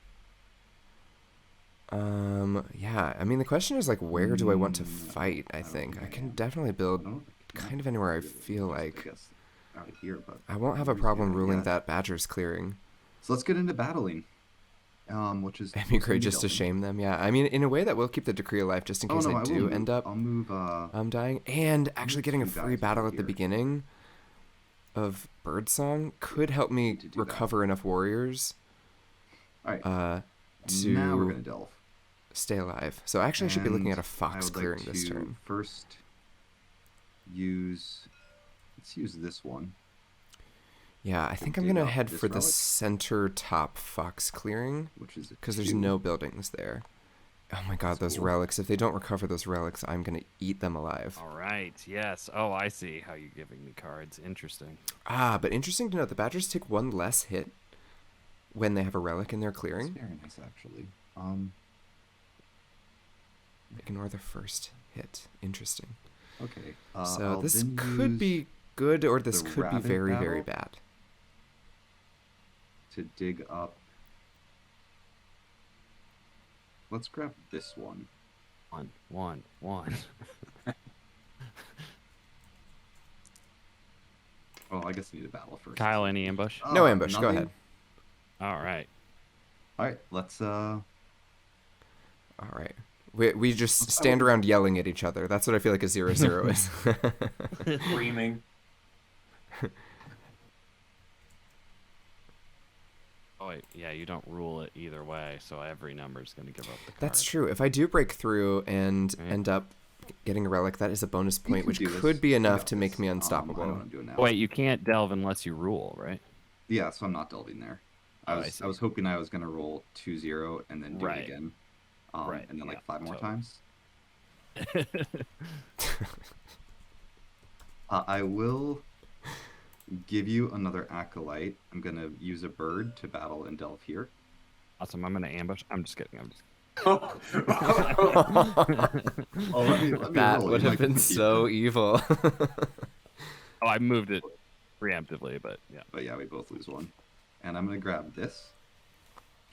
Yeah, I mean the question is like where do I want to Mm, fight, I think. I can man. definitely I build don't know if I can kind of anywhere I really feel just, like. I guess out here, but I won't have a who's problem gonna ruling get- that badger's clearing. So let's get into battling. Which is mostly Emigre just to delving. shame them, yeah. I mean, in a way that will keep the decree alive just in Oh case no, I I will do move. end up I'll move. dying. And actually getting a two free guys battle over at the here. beginning of Birdsong could help me to do that. recover enough warriors All right. to Now we're gonna delve. stay alive. So actually I should be looking at And a fox I would clearing like this to turn. First, let's use this one. Yeah, I think I'm dig gonna up head this for the relic. center top fox clearing Which is because there's 2. no buildings there. Oh my god, That's those cool. relics. If they don't recover those relics, I'm gonna eat them alive. All right, yes. Oh, I see how you're giving me cards. Interesting. Ah, but interesting to note, the badgers take one less hit when they have a relic in their It's clearing. very nice, actually. Ignore the first hit. Interesting. Okay. So I'll this then could use be good or this the could be rabbit very, very battle. bad. to dig up. Let's grab this one. One. Oh, I guess I need a battle first. Kyle, any ambush? No ambush, go nothing? ahead. All right. All right, let's All right. We just stand around yelling at each other. That's what I feel like a 0-0 is. Screaming. Oh, wait. Yeah, you don't rule it either way, so every number is going to give up the card. That's true. If I do break through and Right. end up getting a relic, that is a bonus point, which do this. could be We enough got to this. make me I don't know unstoppable. what I'm doing now. Wait, you can't delve unless you rule, right? Yeah, so I'm not delving there. Oh, I I see. was hoping I was gonna roll 2-0 and then do Right. it again. Right, And then like yeah, 5 more totally. times. I will give you another acolyte. I'm gonna use a bird to battle and delve here. Awesome. I'm going to ambush. I'm just kidding. Oh, let me That roll. would You have might been compete. so evil. Oh, I moved it preemptively, but yeah. But yeah, we both lose 1. And I'm gonna grab this,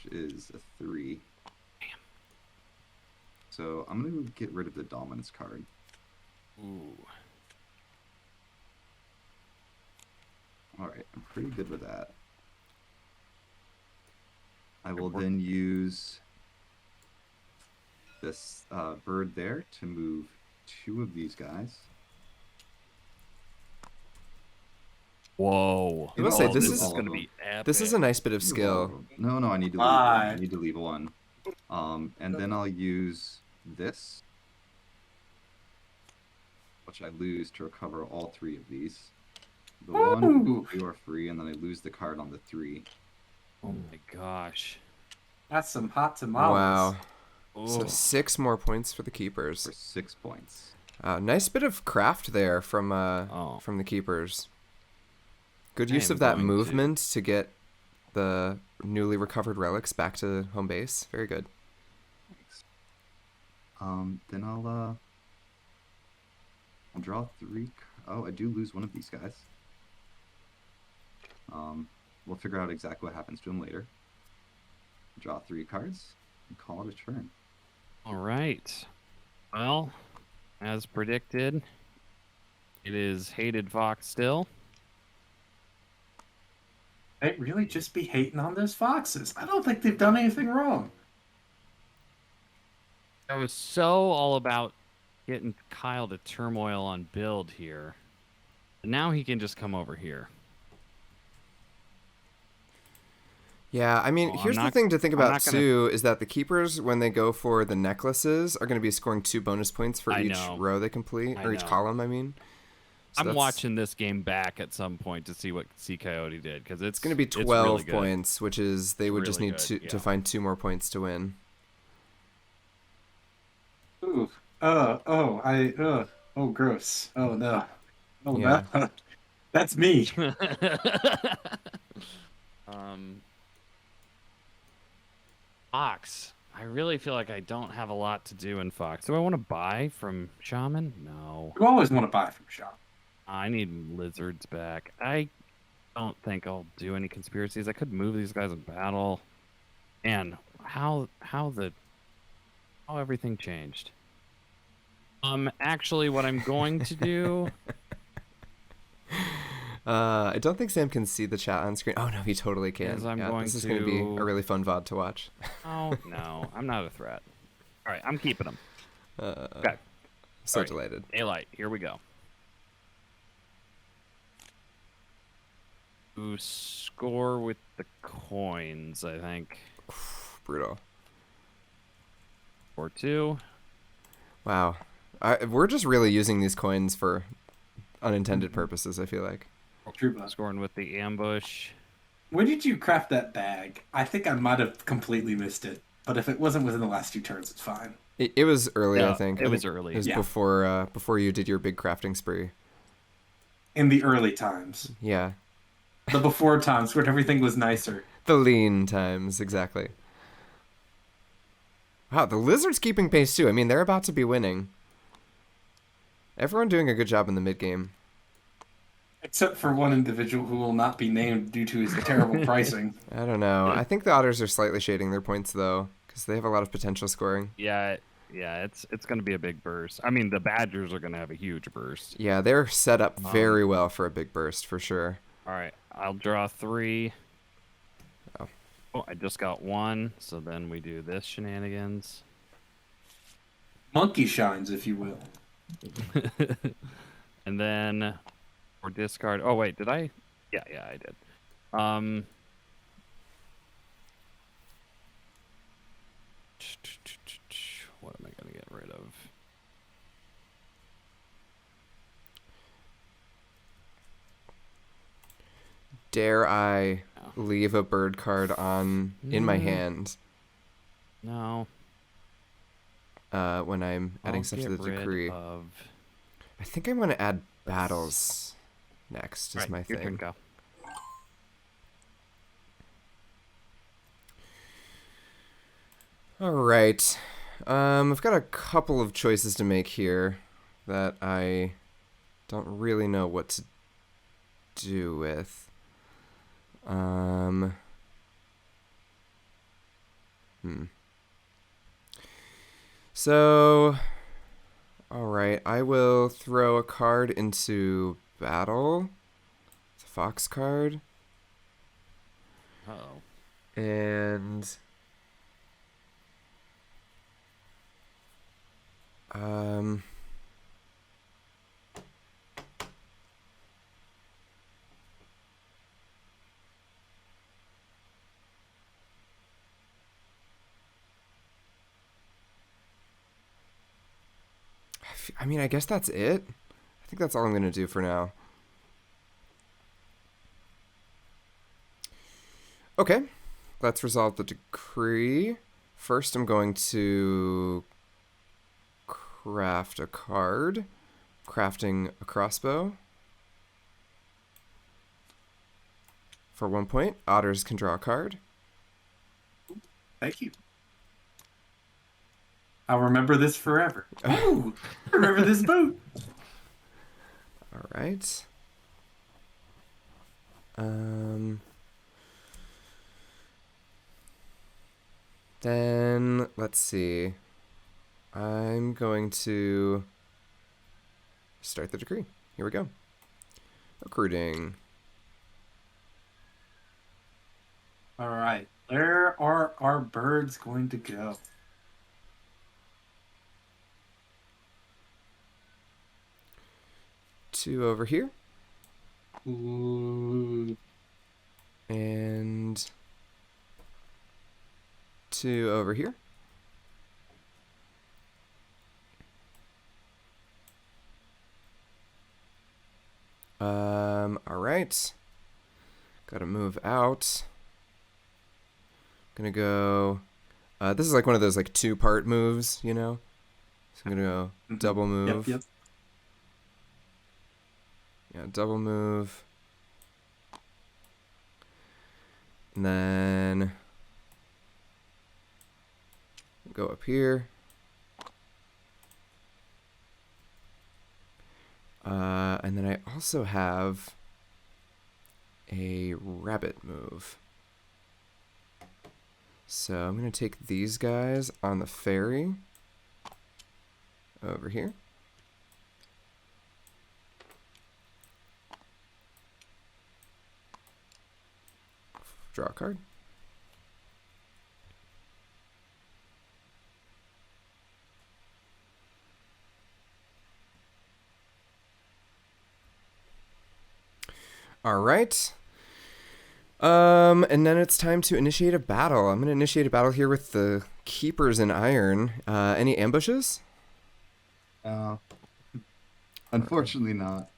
which is a 3. Damn. So I'm gonna get rid of the dominance card. Ooh. All right, I'm pretty good with that. I will then use this bird there to move 2 of these guys. Whoa. I will say, this is is going to be epic. This is a nice bit of skill. No, I need to leave 1. I need to leave 1. And then I'll use this, which I lose to recover all 3 of these. The 1 and 2 are free, and then I lose the card on the 3. Oh my gosh. That's some hot tamales. Wow. Ooh. So 6 more points for the keepers. For 6 points. Nice bit of craft there from the keepers. Good use of that movement to get the newly recovered relics back to home base. Very good. Thanks. Then I'll draw 3. Oh, I do lose 1 of these guys. We'll figure out exactly what happens to him later. Draw 3 cards and call it a turn. All right. Well, as predicted, it is hated Fox still. They really just be hating on those foxes. I don't think they've done anything wrong. I was so all about getting Kyle to Turmoil on build here. Now he can just come over here. Yeah, I mean, here's the thing to think about too, is that the keepers, when they go for the necklaces, are going to be scoring 2 bonus points for each row they complete, or each column, I mean. So I'm watching this game back at some point to see what ccoyote did, because it's going to be 12 really points, which is they would just need to find 2 more points to win. Ooh. Oh, gross. Oh, no. Oh, Yeah. no. That's me. Fox. I really feel like I don't have a lot to do in Fox. Do I want to buy from Shaman? No. You always want to buy from shop. I need lizards back. I don't think I'll do any conspiracies. I could move these guys in battle. And how everything changed. Actually, what I'm going to do. I don't think Sam can see the chat on screen. Oh no, he totally can. This is going to be a really fun VOD to watch. Oh no, I'm not a threat. All right, I'm keeping them. Okay. So delighted. Daylight, here we go. Ooh, score with the coins, I think. Brutal. 4-2. Wow. We're just really using these coins for unintended purposes, I feel like. True. Scoring with the ambush. When did you craft that bag? I think I might have completely missed it. But if it wasn't within the last 2 turns, it's fine. It was early, I think. It was early. It was before you did your big crafting spree. In the early times. Yeah. The before times when everything was nicer. The lean times, exactly. Wow, the lizards keeping pace too. I mean, they're about to be winning. Everyone doing a good job in the mid game. Except for one individual who will not be named due to his terrible pricing. I don't know. I think the Otters are slightly shading their points though, because they have a lot of potential scoring. Yeah, it's going to be a big burst. I mean, the Badgers are going to have a huge burst. Yeah, they're set up very well for a big burst for sure. All right, I'll draw 3. Oh, I just got 1, so then we do this shenanigans. Monkey shines, if you will. And then or discard. Oh wait, did I? Yeah, I did. What am I gonna get rid of? Dare I leave a bird card in my hand? No. When I'm adding stuff to the decree. I think I'm going to add battles next, is my thing. Your turn, go. All right. I've got a couple of choices to make here that I don't really know what to do with. So, all right, I will throw a card into battle. It's a fox card. Oh. And I mean, I guess that's it. I think that's all I'm going to do for now. Okay, let's resolve the decree. First, I'm going to craft a card. Crafting a crossbow. For 1 point, otters can draw a card. Thank you. I'll remember this forever. Ooh, remember this boat. All right. Then let's see. I'm going to start the decree. Here we go. Recruiting. All right. Where are our birds going to go? Two over here. Ooh. And two over here. All right. Gotta move out. Gonna go. This is like one of those like 2-part moves, you know. So I'm gonna go double move. Yep. Yeah, double move. And then go up here. And then I also have a rabbit move. So I'm going to take these guys on the ferry over here. Draw a card. All right. And then it's time to initiate a battle. I'm going to initiate a battle here with the keepers in iron. Any ambushes? Unfortunately not.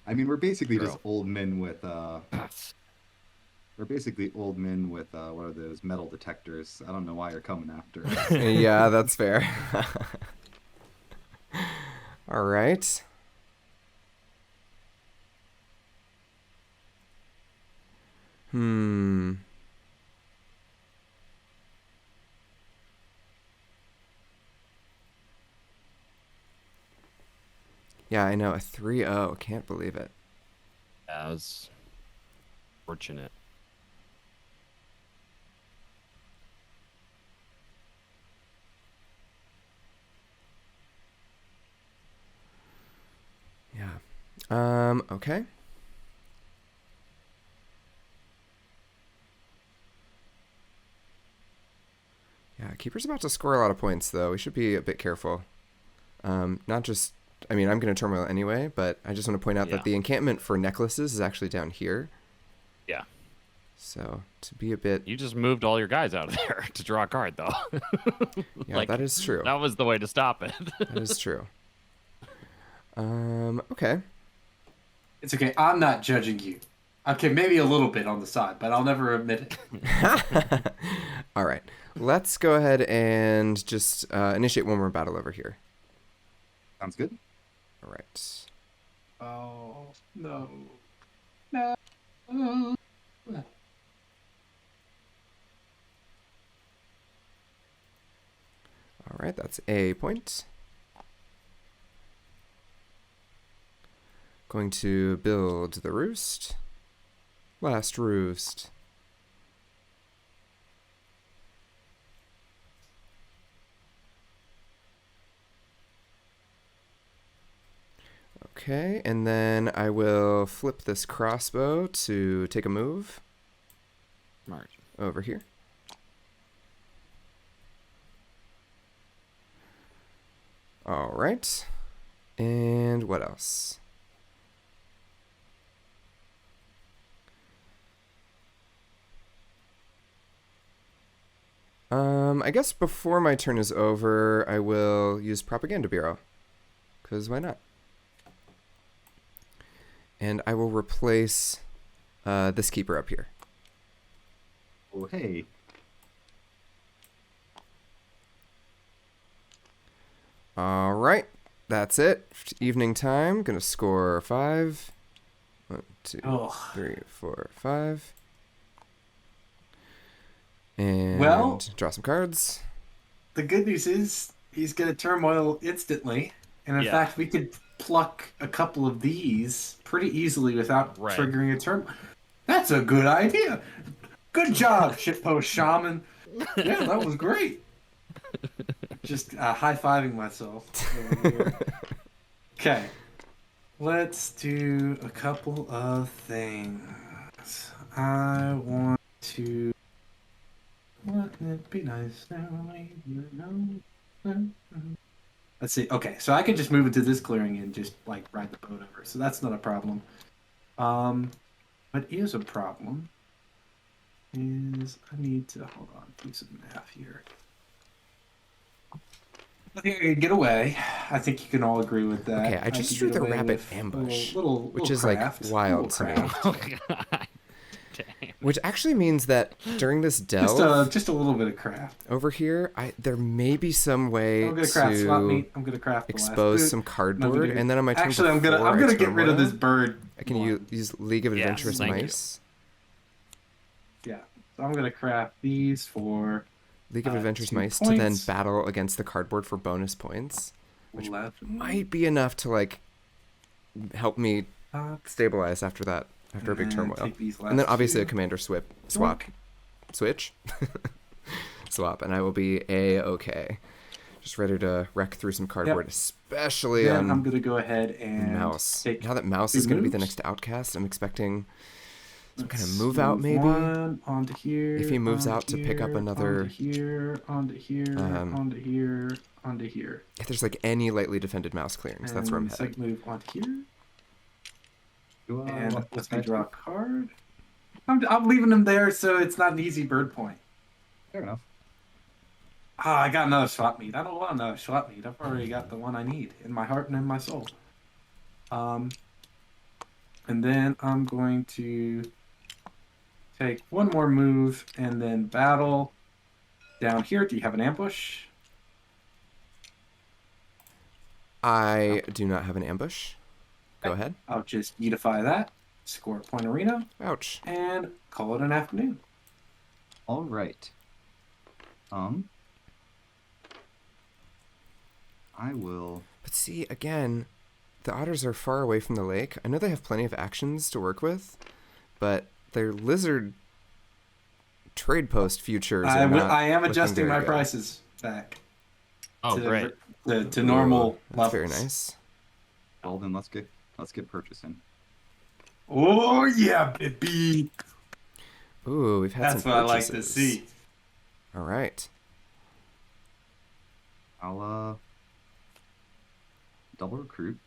I mean, we're basically just old men with we're basically old men with what are those metal detectors? I don't know why you're coming after us. Yeah, that's fair. All right. Yeah, I know. A 3-0. Can't believe it. That was fortunate. Yeah. Okay. Yeah, Keeper's about to score a lot of points, though. We should be a bit careful. Not just... I mean, I'm going to Turmoil anyway, but I just want to point out that the encampment for necklaces is actually down here. Yeah. So, to be a bit... You just moved all your guys out of there to draw a card, though. Yeah, like, that is true. That was the way to stop it. That is true. Okay. It's okay. I'm not judging you. Okay, maybe a little bit on the side, but I'll never admit it. All right. Let's go ahead and just initiate one more battle over here. Sounds good. All right. Oh, no. No. All right, that's a point. Going to build the roost. Last roost. Okay, and then I will flip this crossbow to take a move Smart. over here. All right. And what else? I guess before my turn is over, I will use Propaganda Bureau. Because why not? And I will replace this keeper up here. Oh, hey. All right. That's it. Evening time. Gonna score 5. 1, 2, Oh. 3, 4, 5. And Well- draw some cards. The good news is he's going to turmoil instantly. And in Yeah. fact, we could pluck a couple of these pretty easily without Right. triggering a turmoil. That's a good idea. Good job, shitpost shaman. Yeah, that was great. Just high-fiving myself. Okay. Let's do a couple of things. I want to... Wouldn't it be nice now? Let's see. Okay, so I can just move it to this clearing and just like ride the boat over. So that's not a problem. What is a problem is I need to hold on, do some math here. I think I can get away. I think you can all agree with that. Okay, I just drew the rabbit ambush, which is craft, like wild to little me. craft. Oh god. Damn. Which actually means that during this delve Just a little bit of craft. over here, there may be some way I'm gonna craft swap to meat. I'm gonna craft the last expose boot. some And I'm cardboard, gonna- and then on my turn Actually, I'm gonna before I get rid of turmoil, this bird. I can one. use League of Yes, Adventurous thank you. Mice. Yeah. So I'm gonna craft these for League of Adventurous 2 Mice to then points. battle against the cardboard for bonus points, which 11. might be enough to like help me stabilize after that, after a big And turmoil. take these And then last obviously a two. commander swap, switch, swap, and I will be a-okay. Just ready to wreck through some cardboard, especially Then on I'm gonna go ahead and Mouse. take Now that Mouse 2 is going to be the moves. next outcast, I'm expecting some kind of Let's move out maybe. One onto here. If he moves onto out to pick up here, another- Onto here. Onto here. Onto here. Onto here. If there's like any lightly defended Mouse clearings, that's where I'm And headed. second move onto here. Do, And what's let me that? draw a card. I'm leaving him there so it's not an easy bird point. Fair enough. Ah, I got another swap meet. I don't want another swap meet. I've already got the one I need in my heart and in my soul. And then I'm going to take one more move and then battle down here. Do you have an ambush? I do not have an ambush. Go ahead. I'll just edify that, score a point arena, Ouch. and call it an afternoon. All right. I will. But see, again, the otters are far away from the lake. I know they have plenty of actions to work with, but their lizard trade post futures are not I am looking adjusting very my good. prices back Oh to, great. to normal Ooh, that's levels. very nice. Well, then let's get purchasing. Oh yeah, baby. Ooh, we've had That's some what I like to purchases. see. All right. I'll double recruit.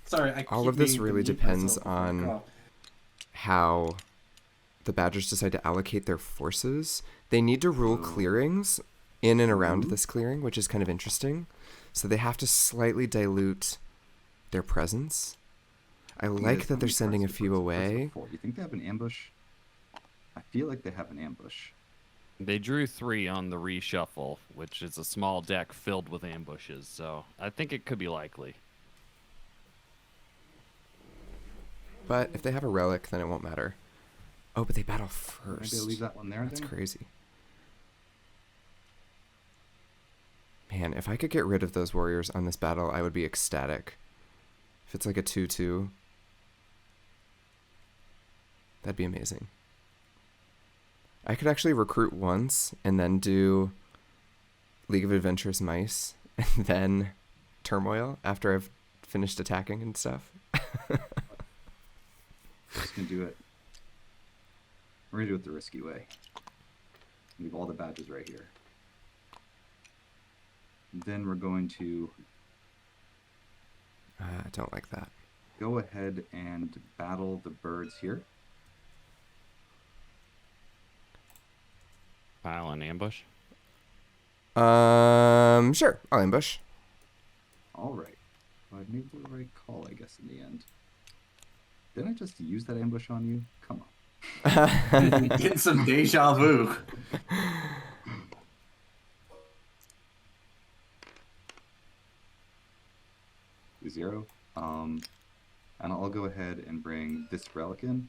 Sorry, I All keep of this meaning to really mute depends myself before I on cough. how the Badgers decide to allocate their forces. They need to rule clearings in and around this clearing, which is kind of interesting. So they have to slightly dilute their presence. I like that they're sending a few away. Do you think they have an ambush? I feel like they have an ambush. They drew 3 on the reshuffle, which is a small deck filled with ambushes, so I think it could be likely. But if they have a relic, then it won't matter. Oh, but they battle Maybe first. I'll leave that one there. That's then? crazy. Man, if I could get rid of those warriors on this battle, I would be ecstatic. If it's like a 2/2, that'd be amazing. I could actually recruit once and then do League of Adventurous Mice and then Turmoil after I've finished attacking and stuff. Just gonna do it. We're gonna do it the risky way. Leave all the badges right here. Then we're going to I don't like that. go ahead and battle the birds here. Pile an ambush. Sure. I'll ambush. All right. Well, I made the right call, I guess, in the end. Didn't I just use that ambush on you? Come on. Getting some deja vu. 0. And I'll go ahead and bring this relic in,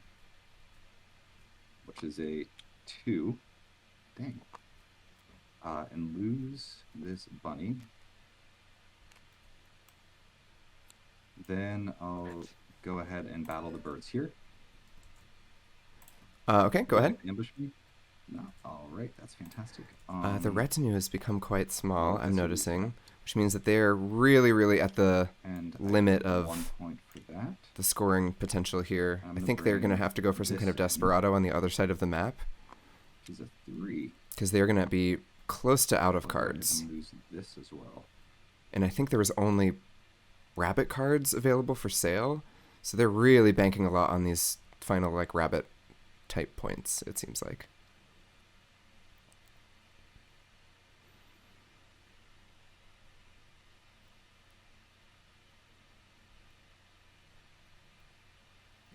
which is a 2. Dang. And lose this bunny. Then I'll go ahead and battle the birds here. Okay, go ahead. Ambush me? No. All right, that's fantastic. The retinue has become quite small, I'm that's noticing, which means that they're really, really at the and limit I get of 1 point for that. the scoring potential here. I'm I gonna think they're going to bring have to go for some kind of this in. desperado on the other side of the map, Which is a 3. because they're going to be close to out of I'll go ahead cards. and lose this as well. And I think there was only rabbit cards available for sale, so they're really banking a lot on these final like rabbit type points, it seems like.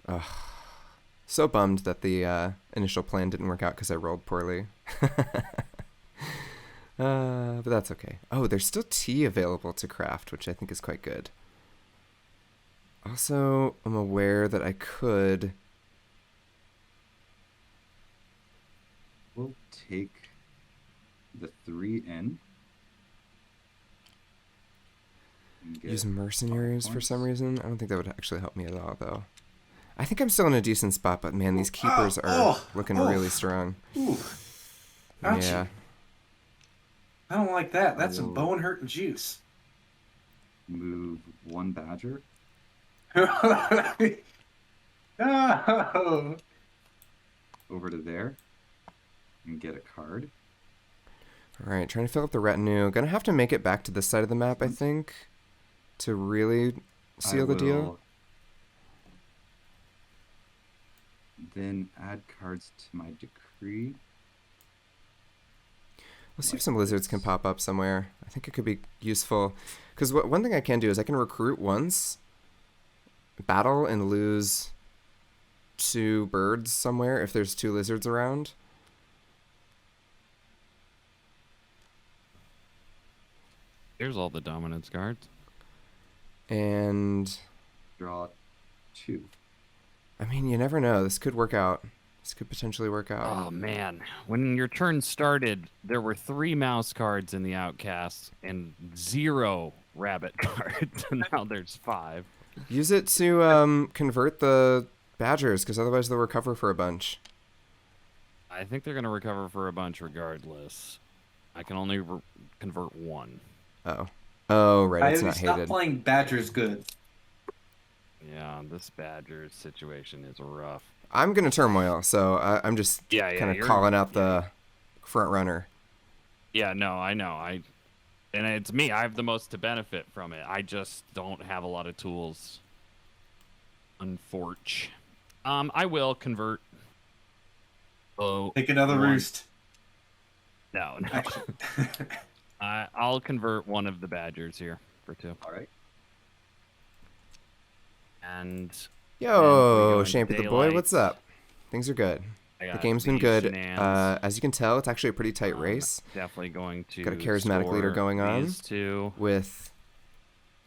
Ugh. So bummed that the initial plan didn't work out because I rolled poorly. But that's okay. Oh, there's still tea available to craft, which I think is quite good. Also, I'm aware that I could... We'll take the 3 in. And get use mercenaries for some points. reason. I don't think that would actually help me at all, though. I think I'm still in a decent spot, but man, these keepers are looking really strong. Ooh. Ouchie. Yeah. I don't like that. That's some bone hurting juice. Move 1 badger. Oh. Over to there and get a card. All right, trying to fill up the retinue. Gonna have to make it back to this side of the map, I think, to really seal the deal. will Then add cards to my decree. We'll see if some lizards can pop up somewhere. I think it could be useful. Because one thing I can do is I can recruit once, battle and lose 2 birds somewhere if there's 2 lizards around. There's all the dominance cards. And, Draw 2. I mean, you never know. This could work out. This could potentially work out. Oh man, when your turn started, there were 3 mouse cards in the outcast and 0 rabbit cards. And now there's 5. Use it to convert the badgers, because otherwise they'll recover for a bunch. I think they're gonna recover for a bunch regardless. I can only convert 1. Oh. Oh, right. It's not Stop hated. playing Badger's good. Yeah, this badger situation is rough. I'm going to Turmoil, so I'm just kind of you're- calling out the front runner. Yeah, no, I know. And it's me. I have the most to benefit from it. I just don't have a lot of tools. Unfortunately. I will convert. Oh, Take another roost. No. Actually. I'll convert one of the badgers here for 2. All right. And Yo, and Shampy the boy, daylight. what's up? Things are good. I The got game's been these good. shenanigans. As you can tell, it's actually a pretty tight race Definitely going to Got a charismatic leader store going on. these 2. with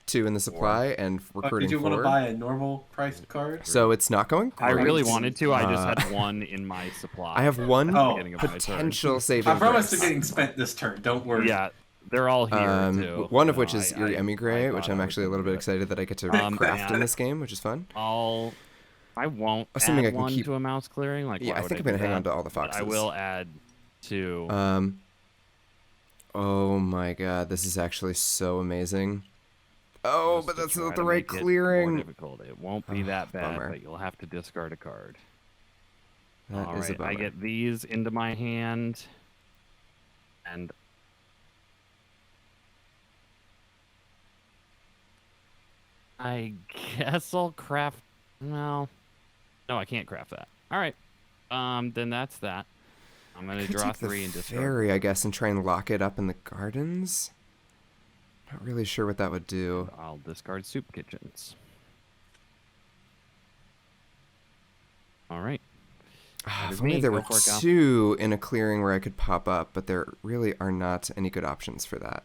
2 in the supply and recruiting Did you want to 4. buy a normal priced card? So it's not going I really great. wanted to. I just had 1 in my supply. I have 1 Oh. Beginning of my turn. potential saving I promise grace. they're getting spent this turn. Don't worry. Yeah, they're all here too. One you of know, which is Eyrie Emigre, which thought I'm I actually a was little bit gonna excited that I get to craft in and this game, which is fun. I won't Assuming add I can one keep- to a mouse clearing. Like, Yeah, why I would think I'm do gonna hang that? on to all the But foxes. I will add two. Oh my god, this is actually so amazing. Oh, just but to that's try not to the right make it more clearing. difficult. It won't be that bad, bummer. but you'll have to discard a card. That All is a right, bummer. I get these into my hand, and I guess I'll craft. No, I can't craft that. All right, then that's that. I'm gonna Could draw take the 3 and discard. fairy, I guess, and try and lock it up in the gardens. Not really sure what that would do. I'll discard soup kitchens. All right. Ah, That if is only me. there Go were for it, Cal. 2 in a clearing where I could pop up, but there really are not any good options for that.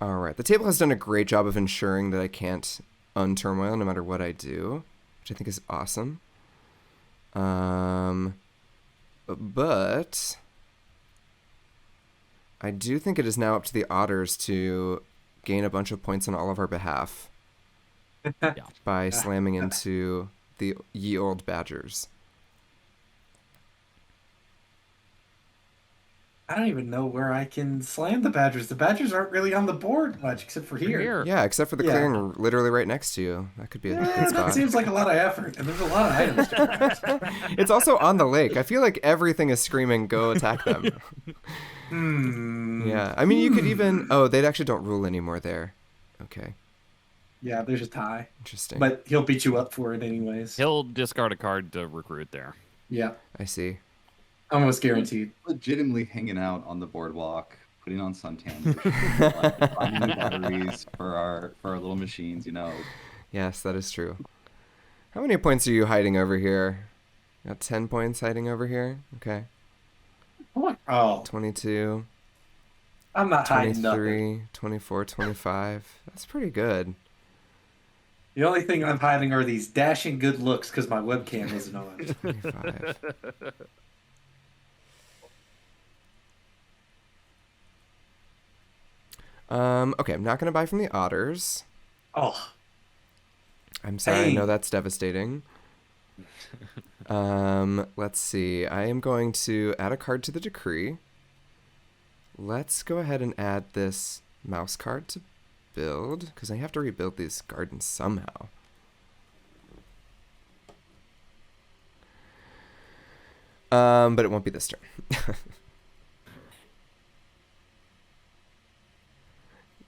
Alright, the table has done a great job of ensuring that I can't unturmoil no matter what I do, which I think is awesome. But I do think it is now up to the Otters to gain a bunch of points on all of our behalf by slamming into the ye old Badgers. I don't even know where I can slam the Badgers. The Badgers aren't really on the board much, except for here. Yeah, except for the Yeah. clearing literally right next to you. That could be a good That spot. seems like a lot of effort, and there's a lot of items to craft. It's also on the lake. I feel like everything is screaming, go attack them. Yeah, I mean, you could even... Oh, they actually don't rule anymore there. Okay, Yeah, there's a tie. interesting. But he'll beat you up for it anyways. He'll discard a card to recruit there. Yeah, I see. almost guaranteed. Legitimately hanging out on the boardwalk, putting on suntans, finding new batteries for our little machines. You know, Yes, that is true. How many points are you hiding over here? Got 10 points hiding over here? Okay. Oh, 22, I'm not hiding nothing. 23, 24, 25. That's pretty good. The only thing I'm hiding are these dashing good looks because my webcam isn't on. 25. Okay, I'm not going to buy from the Otters. Oh, I'm sorry, I Hey. know that's devastating. Let's see. I am going to add a card to the decree. Let's go ahead and add this mouse card to build, because I have to rebuild these gardens somehow. But it won't be this turn.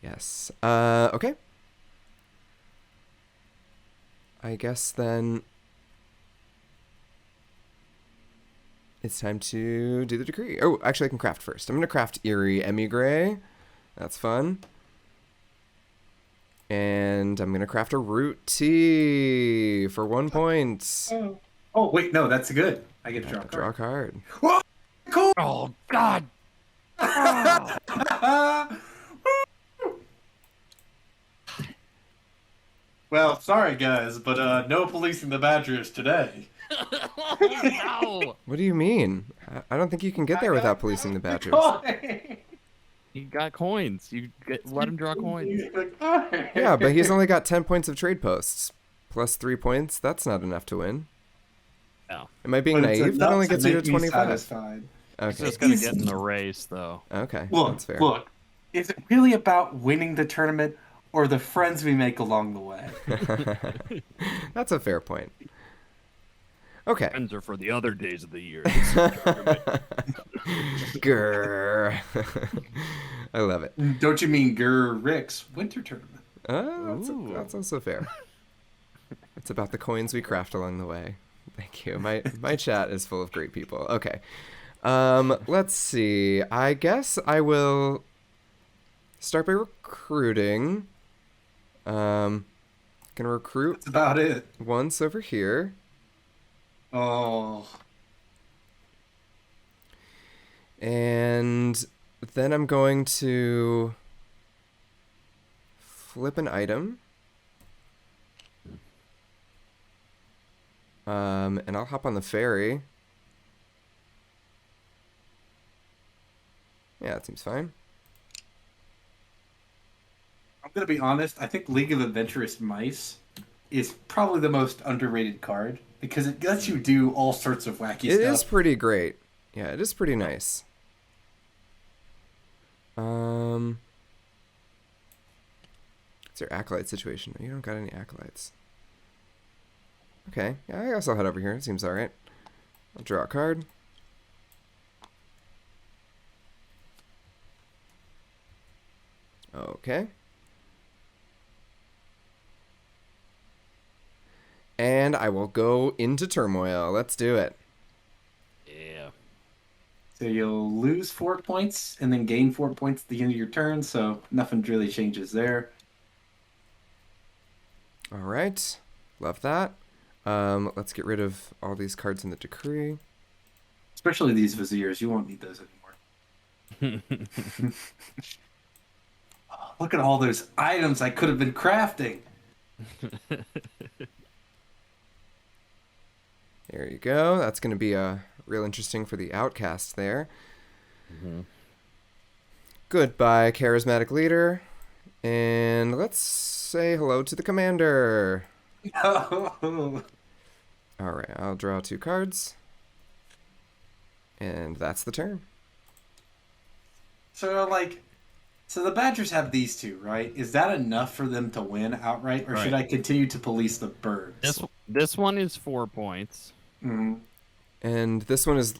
Yes. Okay. I guess then it's time to do the decree. Oh, actually I can craft first. I'm going to craft Eyrie Emigre. That's fun. And I'm going to craft a root tea for 1 point. oh wait, no, that's good. I get to draw a Draw a card. card. Cool. Oh, God! Well, sorry guys, but no policing the Badgers today. No! What do you mean? I don't think you can get there without policing the Badgers. He got coins. Let him draw coins. Yeah, but he's only got 10 points of trade posts. Plus 3 points. That's not enough to win. No. Am I being naive? That only gets you to 25. Satisfied. He's Okay. just gonna get in the race, though. Okay. Look, That's fair. look. Is it really about winning the tournament or the friends we make along the way? That's a fair point. Okay. Friends are for the other days of the year. Grrr. I love it. Don't you mean Rick's winter tournament? That's also fair. It's about the coins we craft along the way. Thank you. My chat is full of great people. Okay. Let's see. I guess I will start by recruiting. Gonna recruit That's about it. once over here. Oh. And then I'm going to flip an item. And I'll hop on the ferry. Yeah, that seems fine. I'm gonna be honest. I think League of Adventurous Mice is probably the most underrated card because it lets you do all sorts of wacky It stuff. is pretty great. Yeah, it is pretty nice. What's your acolyte situation? You don't got any acolytes. Okay, yeah, I guess I'll head over here. It seems alright. I'll draw a card. Okay. And I will go into Turmoil. Let's do it. Yeah. So you'll lose 4 points and then gain 4 points at the end of your turn. So nothing really changes there. Alright. Love that. Let's get rid of all these cards in the decree. Especially these Viziers. You won't need those anymore. Oh, look at all those items I could have been crafting. There you go. That's going to be real interesting for the outcast there. Goodbye, charismatic leader. And let's say hello to the commander. Oh. Alright, I'll draw 2 cards. And that's the turn. So the Badgers have these 2, right? Is that enough for them to win outright, or should I continue to police the birds? This one is 4 points. Mm-hmm. And this one is...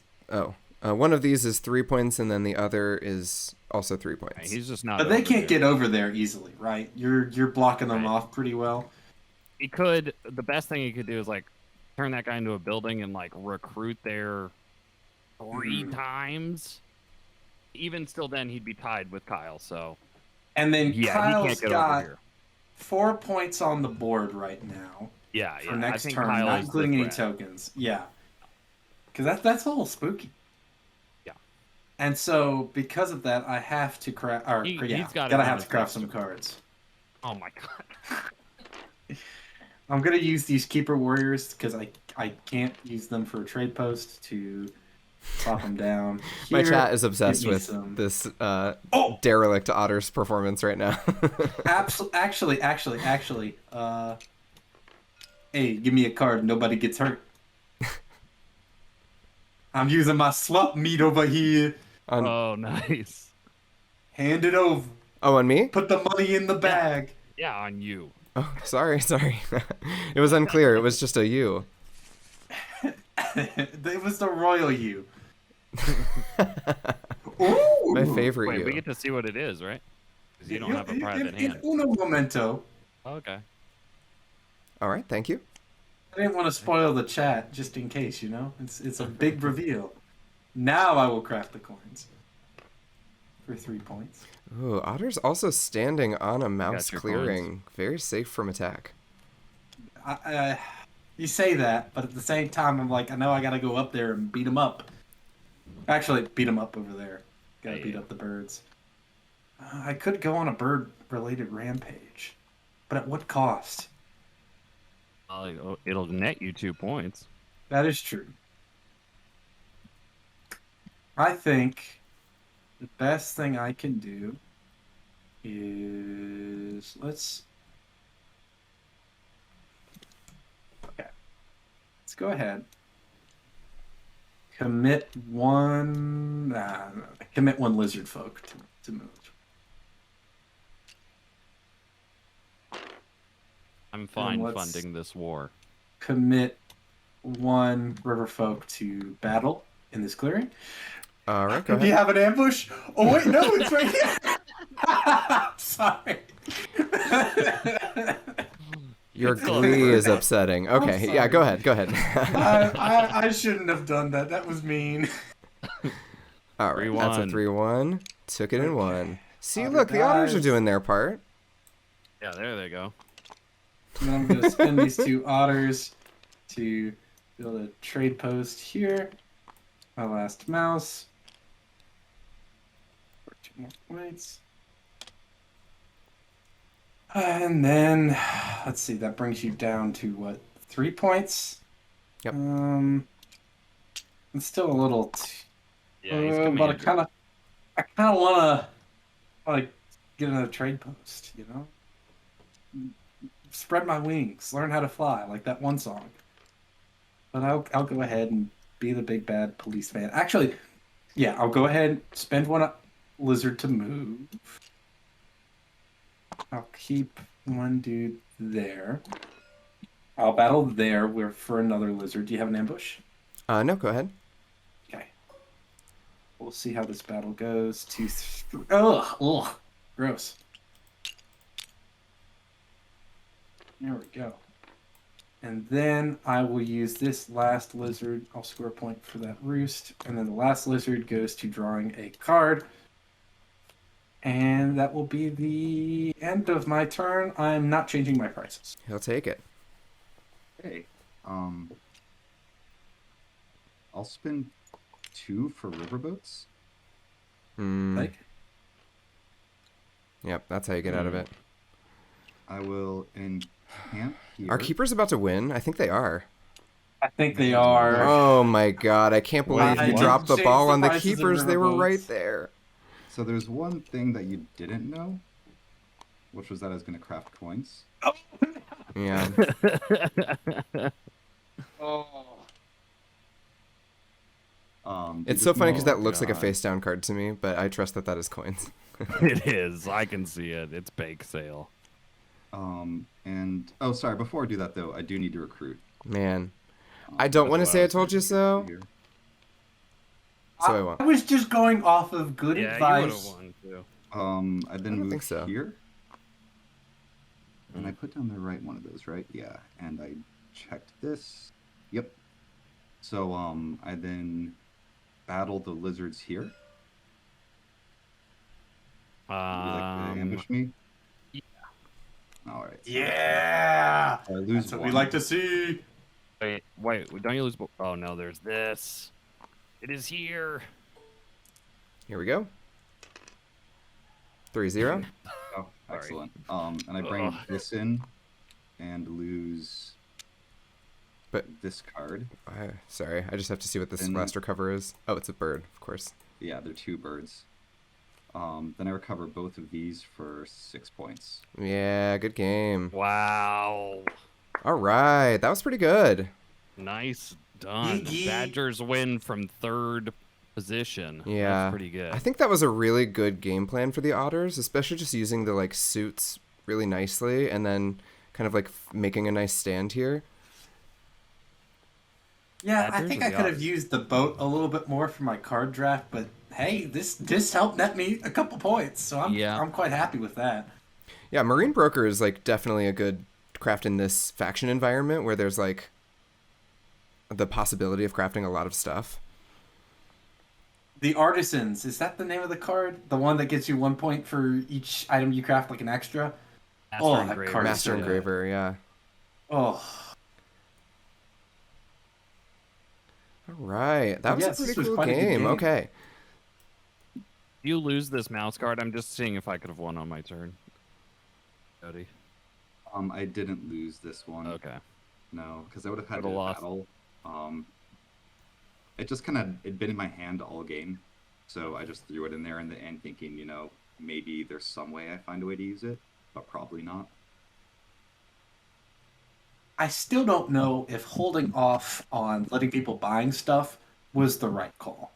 one of these is 3 points, and then the other is also 3 points. He's just not. But they can't get over there easily, right? You're blocking them off pretty well. He could. The best thing he could do is like turn that guy into a building and like recruit there 3 times. Even still, then he'd be tied with Kyle. So. And then Yeah, Kyle's he can't get got over here. 4 points on the board right now. Yeah, For next I think turn, Kyle not is including the any threat. tokens. Yeah. Because that's a little spooky. Yeah. And so, because of that, I have to craft... He's gotta have to craft some cards. Oh my god. I'm going to use these Keeper Warriors because I can't use them for a trade post to plop them down. My Here, chat is obsessed give me with some- this derelict Otter's performance right now. Actually, hey, give me a card. Nobody gets hurt. I'm using my swap meat over here. Oh, nice. Hand it over. Oh, on me? Put the money in the bag. Yeah, on you. Oh, sorry. It was unclear. It was just a U. It was the royal you. Ooh. My favorite Wait, U. we get to see what it is, right? Because you don't have a private hand. Uno momento. Okay. All right, thank you. I didn't want to spoil the chat, just in case, you know? It's a big reveal. Now I will craft the coins. For 3 points. Ooh, Otter's also standing on a mouse your clearing. Very safe from attack. You say that, but at the same time, I'm like, I know I gotta go up there and beat him up. Actually, beat him up over there. Gotta beat up the birds. I could go on a bird-related rampage. But at what cost? It'll net you 2 points. That is true. I think the best thing I can do is let's go ahead. Commit one lizard folk to move. I'm fine let's- funding this war. Commit one Riverfolk to battle in this clearing. All right, go Do you ahead. have an ambush? Oh wait, no, it's right here. Sorry. Your glee is upsetting. Okay, yeah, go ahead. I shouldn't have done that. That was mean. All right, that's a 3-1. 3-1. Took it in 1. See, Otter look, the Otters are dies. doing their part. Yeah, there they go. And then I'm going to spend these 2 otters to build a trade post here. My last mouse. For 2 more points. And then, let's see, that brings you down to what, 3 points? Yep. It's still a little... Yeah, he's but I commander. kind of... I kind of want to like get another trade post, you know? Spread my wings, learn how to fly, like that one song. But I'll go ahead and be the big bad policeman. Actually, yeah, I'll go ahead, spend one lizard to move. I'll keep one dude there. I'll battle there for another lizard. Do you have an ambush? No, go ahead. Okay. We'll see how this battle goes. Ugh, gross. There we go. And then I will use this last lizard. I'll score a point for that roost. And then the last lizard goes to drawing a card. And that will be the end of my turn. I'm not changing my prices. He'll take it. Okay. I'll spend 2 for riverboats. Like, Yep, that's how you get out of it. I will encamp here. Are keepers about to win? I think they are. I think they are. Oh my god, I can't believe I you dropped the changed ball the on the prices of keepers. They were riverboats. right there. So there's one thing that you didn't know, which was that I was going to craft coins. Yeah. Oh. It's so funny because that looks like a God. face down card to me, but I trust that that is coins. It is. I can see it. It's bake sale. And oh, sorry. Before I do that though, I do need to recruit. Man. I don't want to say I told you so, Here. so I won't. I was just going off of good Yeah, you would have advice. won too. I then I don't moved think so. here. And I put down the right one of those, right? Yeah. And I checked this. Yep. So I then battled the lizards here. Would you like to ambush me? yeah. All right. Yeah, So I lose that's what one. we like to see. Wait, don't you lose? Oh no, there's this. It is here. Here we go. 3-0. Oh, Sorry. excellent. And I bring Ugh. this in and lose But this card. sorry, I just have to see what this And- last recover is. Oh, it's a bird, of course. Yeah, they're 2 birds. Then I recover both of these for 6 points. Yeah, good game. Wow. All right, that was pretty good. Nice done. Yee-yee. Badgers win from 3rd position. Yeah, That's pretty good. I think that was a really good game plan for the Otters, especially just using the like suits really nicely and then kind of like making a nice stand here. Yeah, I Badgers think or I the could have Otters? used the boat a little bit more for my card draft, but hey, this helped net me a couple points, so I'm quite happy with that. Yeah, Marine Broker is like definitely a good craft in this faction environment where there's like the possibility of crafting a lot of stuff. The Artisans, is that the name of the card? The one that gets you 1 point for each item you craft, like an extra? Master that Engraver. card is Master so good. Engraver, yeah. Oh, All right, that was Yes, a this pretty was cool quite a good game. game. Okay. You lose this mouse card. I'm just seeing if I could have won on my turn. Cody. I didn't lose this one. Okay. No, because I would have had Would've to lost. battle. It just kind of it'd been in my hand all game, so I just threw it in there in the end, thinking, you know, maybe there's some way I find a way to use it, but probably not. I still don't know if holding off on letting people buying stuff was the right call.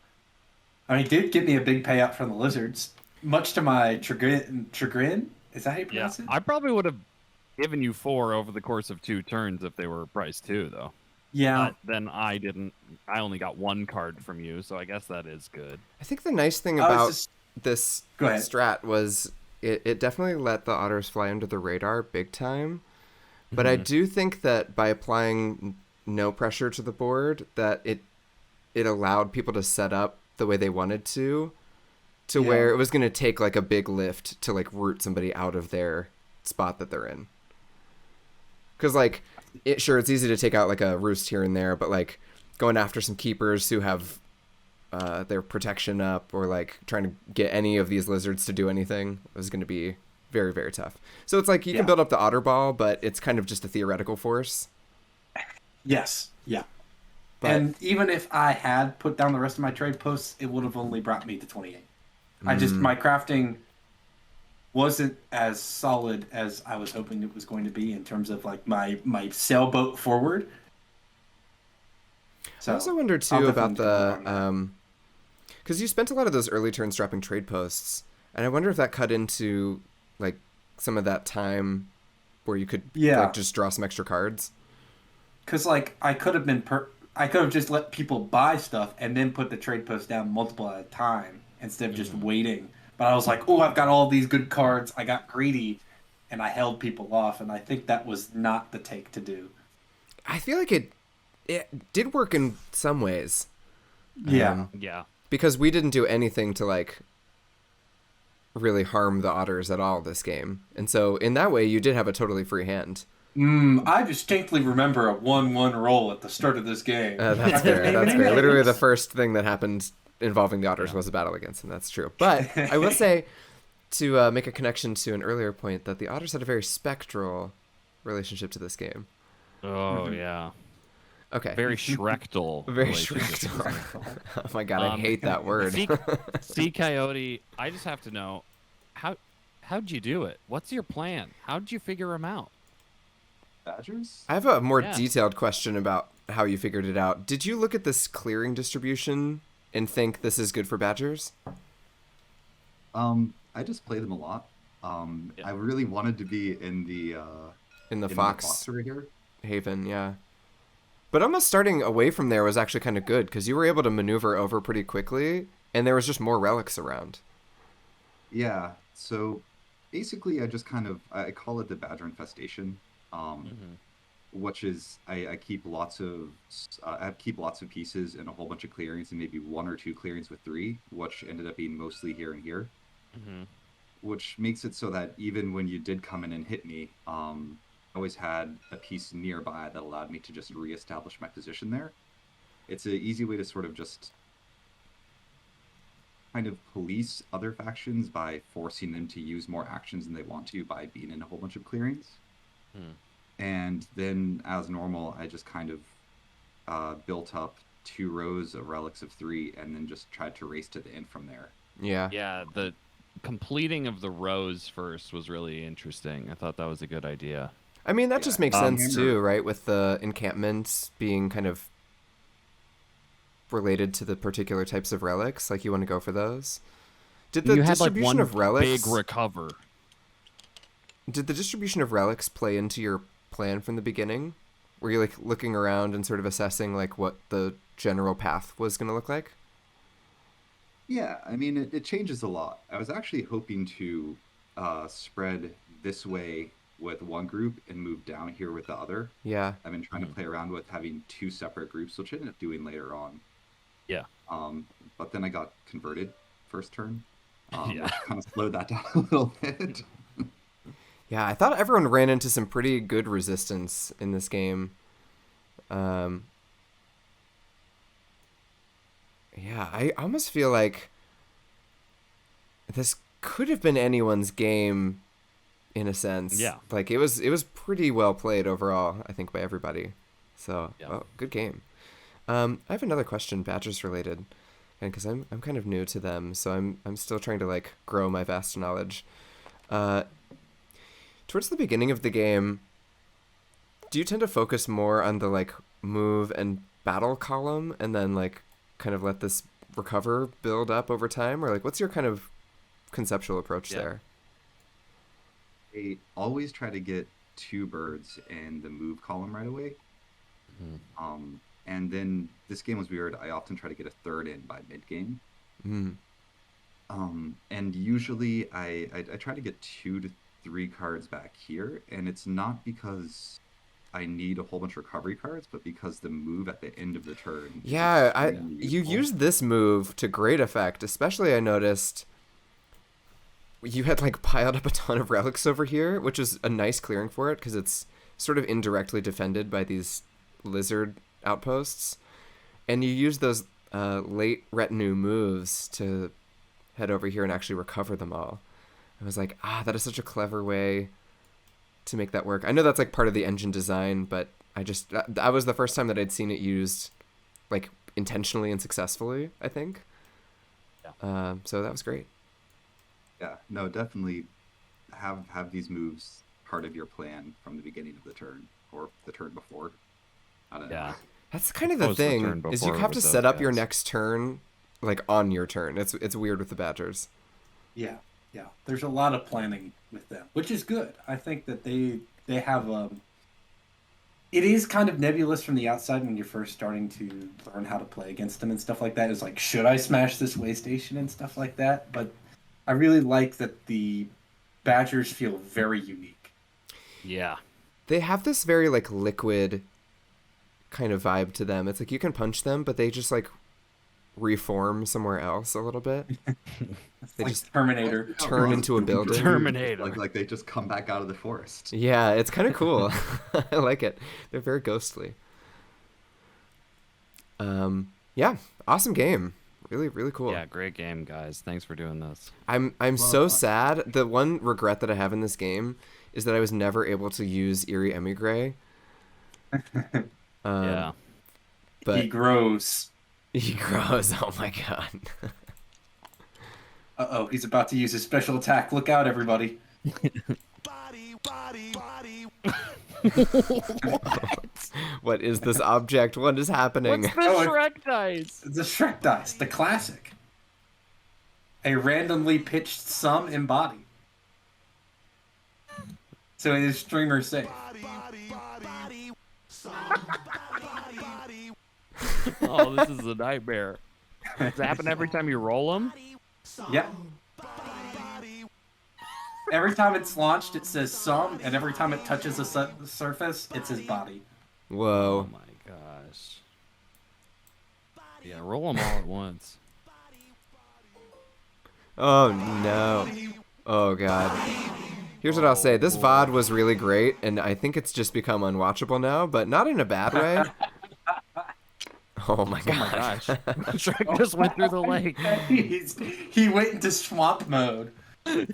I mean, it did get me a big payout from the lizards, much to my chagrin. Is that how you Yeah. pronounce it? I probably would have given you 4 over the course of 2 turns if they were price 2, though. Yeah. But then I didn't. I only got 1 card from you, so I guess that is good. I think the nice thing I was about just- this Go ahead. strat was it definitely let the Otters fly under the radar big time. But I do think that by applying no pressure to the board, that it allowed people to set up the way they wanted to Yeah. where it was going to take like a big lift to like root somebody out of their spot that they're in. Because like, it's easy to take out like a roost here and there, but like going after some keepers who have their protection up or like trying to get any of these lizards to do anything is going to be very, very tough. So it's like you Yeah. can build up the otter ball, but it's kind of just a theoretical force. Yes. Yeah. But- And even if I had put down the rest of my trade posts, it would have only brought me to 28. My crafting wasn't as solid as I was hoping it was going to be in terms of like my sailboat forward. So I also wonder I'll too about definitely work on that. because you spent a lot of those early turns dropping trade posts, and I wonder if that cut into like some of that time where you could Yeah. like just draw some extra cards. Because like I could have just let people buy stuff and then put the trade post down multiple at a time instead of just waiting. But I was like, oh, I've got all these good cards. I got greedy, and I held people off, and I think that was not the take to do. I feel like it did work in some ways. Yeah. Yeah. Because we didn't do anything to like really harm the otters at all this game. And so in that way you did have a totally free hand. I distinctly remember a 1-1 roll at the start of this game. That's fair. That's fair. Literally the first thing that happened involving the otters was a battle against them. That's true. But I will say, to make a connection to an earlier point, that the otters had a very spectral relationship to this game. Oh, yeah. Okay. Very Shrektal. Very relationship. Shrektal. Oh my god, I hate that word. ccoyote, I just have to know, how'd you do it? What's your plan? How'd you figure them out? Badgers? I have a more detailed question about how you figured it out. Did you look at this clearing distribution and think this is good for badgers? I just play them a lot. I really wanted to be in the Fox right here. Haven, yeah. But almost starting away from there was actually kind of good because you were able to maneuver over pretty quickly, and there was just more relics around. Yeah. So basically, I just I call it the badger infestation, which is I keep lots of pieces and a whole bunch of clearings and maybe 1 or 2 clearings with 3, which ended up being mostly here and here, which makes it so that even when you did come in and hit me, always had a piece nearby that allowed me to just reestablish my position there. It's an easy way to sort of just kind of police other factions by forcing them to use more actions than they want to by being in a whole bunch of clearings. And then as normal, I just kind of built up 2 rows of relics of 3 and then just tried to race to the end from there. Yeah. Yeah, the completing of the rows first was really interesting. I thought that was a good idea. I mean, that just makes sense too, right? With the encampments being kind of related to the particular types of relics, like you want to go for those. Did the distribution of relics big recover? Did the distribution of relics play into your plan from the beginning? Were you like looking around and sort of assessing like what the general path was going to look like? Yeah, I mean, it changes a lot. I was actually hoping to spread this way with one group and move down here with the other. Yeah. I've been trying to play around with having 2 separate groups, which I ended up doing later on. Yeah. But then I got converted first turn. Yeah. Which kind of slowed that down a little bit. Yeah, I thought everyone ran into some pretty good resistance in this game. Yeah, I almost feel like this could have been anyone's game in a sense. Yeah. Like it was pretty well played overall, I think, by everybody. So, good game. I have another question, Badgers related, and because I'm kind of new to them, so I'm still trying to like grow my vast knowledge. Towards the beginning of the game, do you tend to focus more on the like move and battle column, and then like kind of let this recover build up over time, or like what's your kind of conceptual approach there? I always try to get 2 birds in the move column right away. And then this game was weird. I often try to get a 3rd in by mid game. And usually I try to get 2 to 3 cards back here, and it's not because I need a whole bunch of recovery cards, but because the move at the end of the turn. Yeah, you used this move to great effect. Especially, I noticed you had like piled up a ton of relics over here, which is a nice clearing for it because it's sort of indirectly defended by these lizard outposts, and you use those late retinue moves to head over here and actually recover them all. I was like, that is such a clever way to make that work. I know that's like part of the engine design, but that was the first time that I'd seen it used like intentionally and successfully, I think. Yeah. So that was great. Yeah, no, definitely have these moves part of your plan from the beginning of the turn or the turn before. I don't know. Yeah. That's kind of the Suppose the thing, turn is you before have with to those set up your guys. next turn, like, on your turn. It's weird with the Badgers. Yeah, yeah. There's a lot of planning with them, which is good. I think that they have it is kind of nebulous from the outside when you're first starting to learn how to play against them and stuff like that. It's like, should I smash this way station and stuff like that? But I really like that the Badgers feel very unique. Yeah. They have this very, like, liquid kind of vibe to them. It's like you can punch them, but they just, like, reform somewhere else a little bit. It's They like just Terminator. turn into a building. Terminator. Like they just come back out of the forest. Yeah, it's kind of cool. I like it. They're very ghostly. Yeah, awesome game. Really, really cool. Yeah, great game, guys. Thanks for doing this. I'm so sad. The one regret that I have in this game is that I was never able to use Eyrie Emigre. Yeah. But He grows. he grows. Oh my god. Uh-oh, he's about to use his special attack. Look out, everybody. What is this object? What is happening? What's the Oh, Shrek dice? The Shrek dice, the classic. A randomly pitched sum and body. So it is streamer safe. Oh, this is a nightmare. Does it happen every time you roll them? Yep. Every time it's launched, it says sum, and every time it touches the surface, it says body. Oh Whoa. my gosh. Yeah, roll them all at once. Oh no. Oh god. Here's what I'll say. This VOD was really great, and I think it's just become unwatchable now, but not in a bad way. Oh my god. Oh my gosh. Shrek just went through the lake. He went into swamp mode. Oh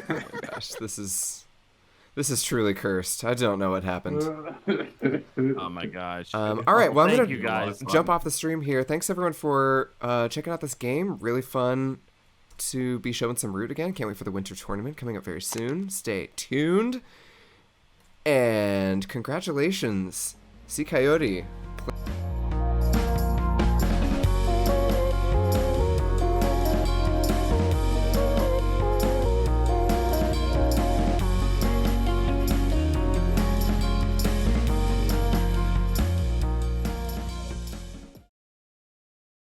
my gosh, this is truly cursed. I don't know what happened. Oh my gosh. All right, well, I'm Thank gonna you guys. jump off the stream here. Thanks everyone for checking out this game. Really fun to be showing some Root again. Can't wait for the winter tournament coming up very soon. Stay tuned. And congratulations, ccoyote.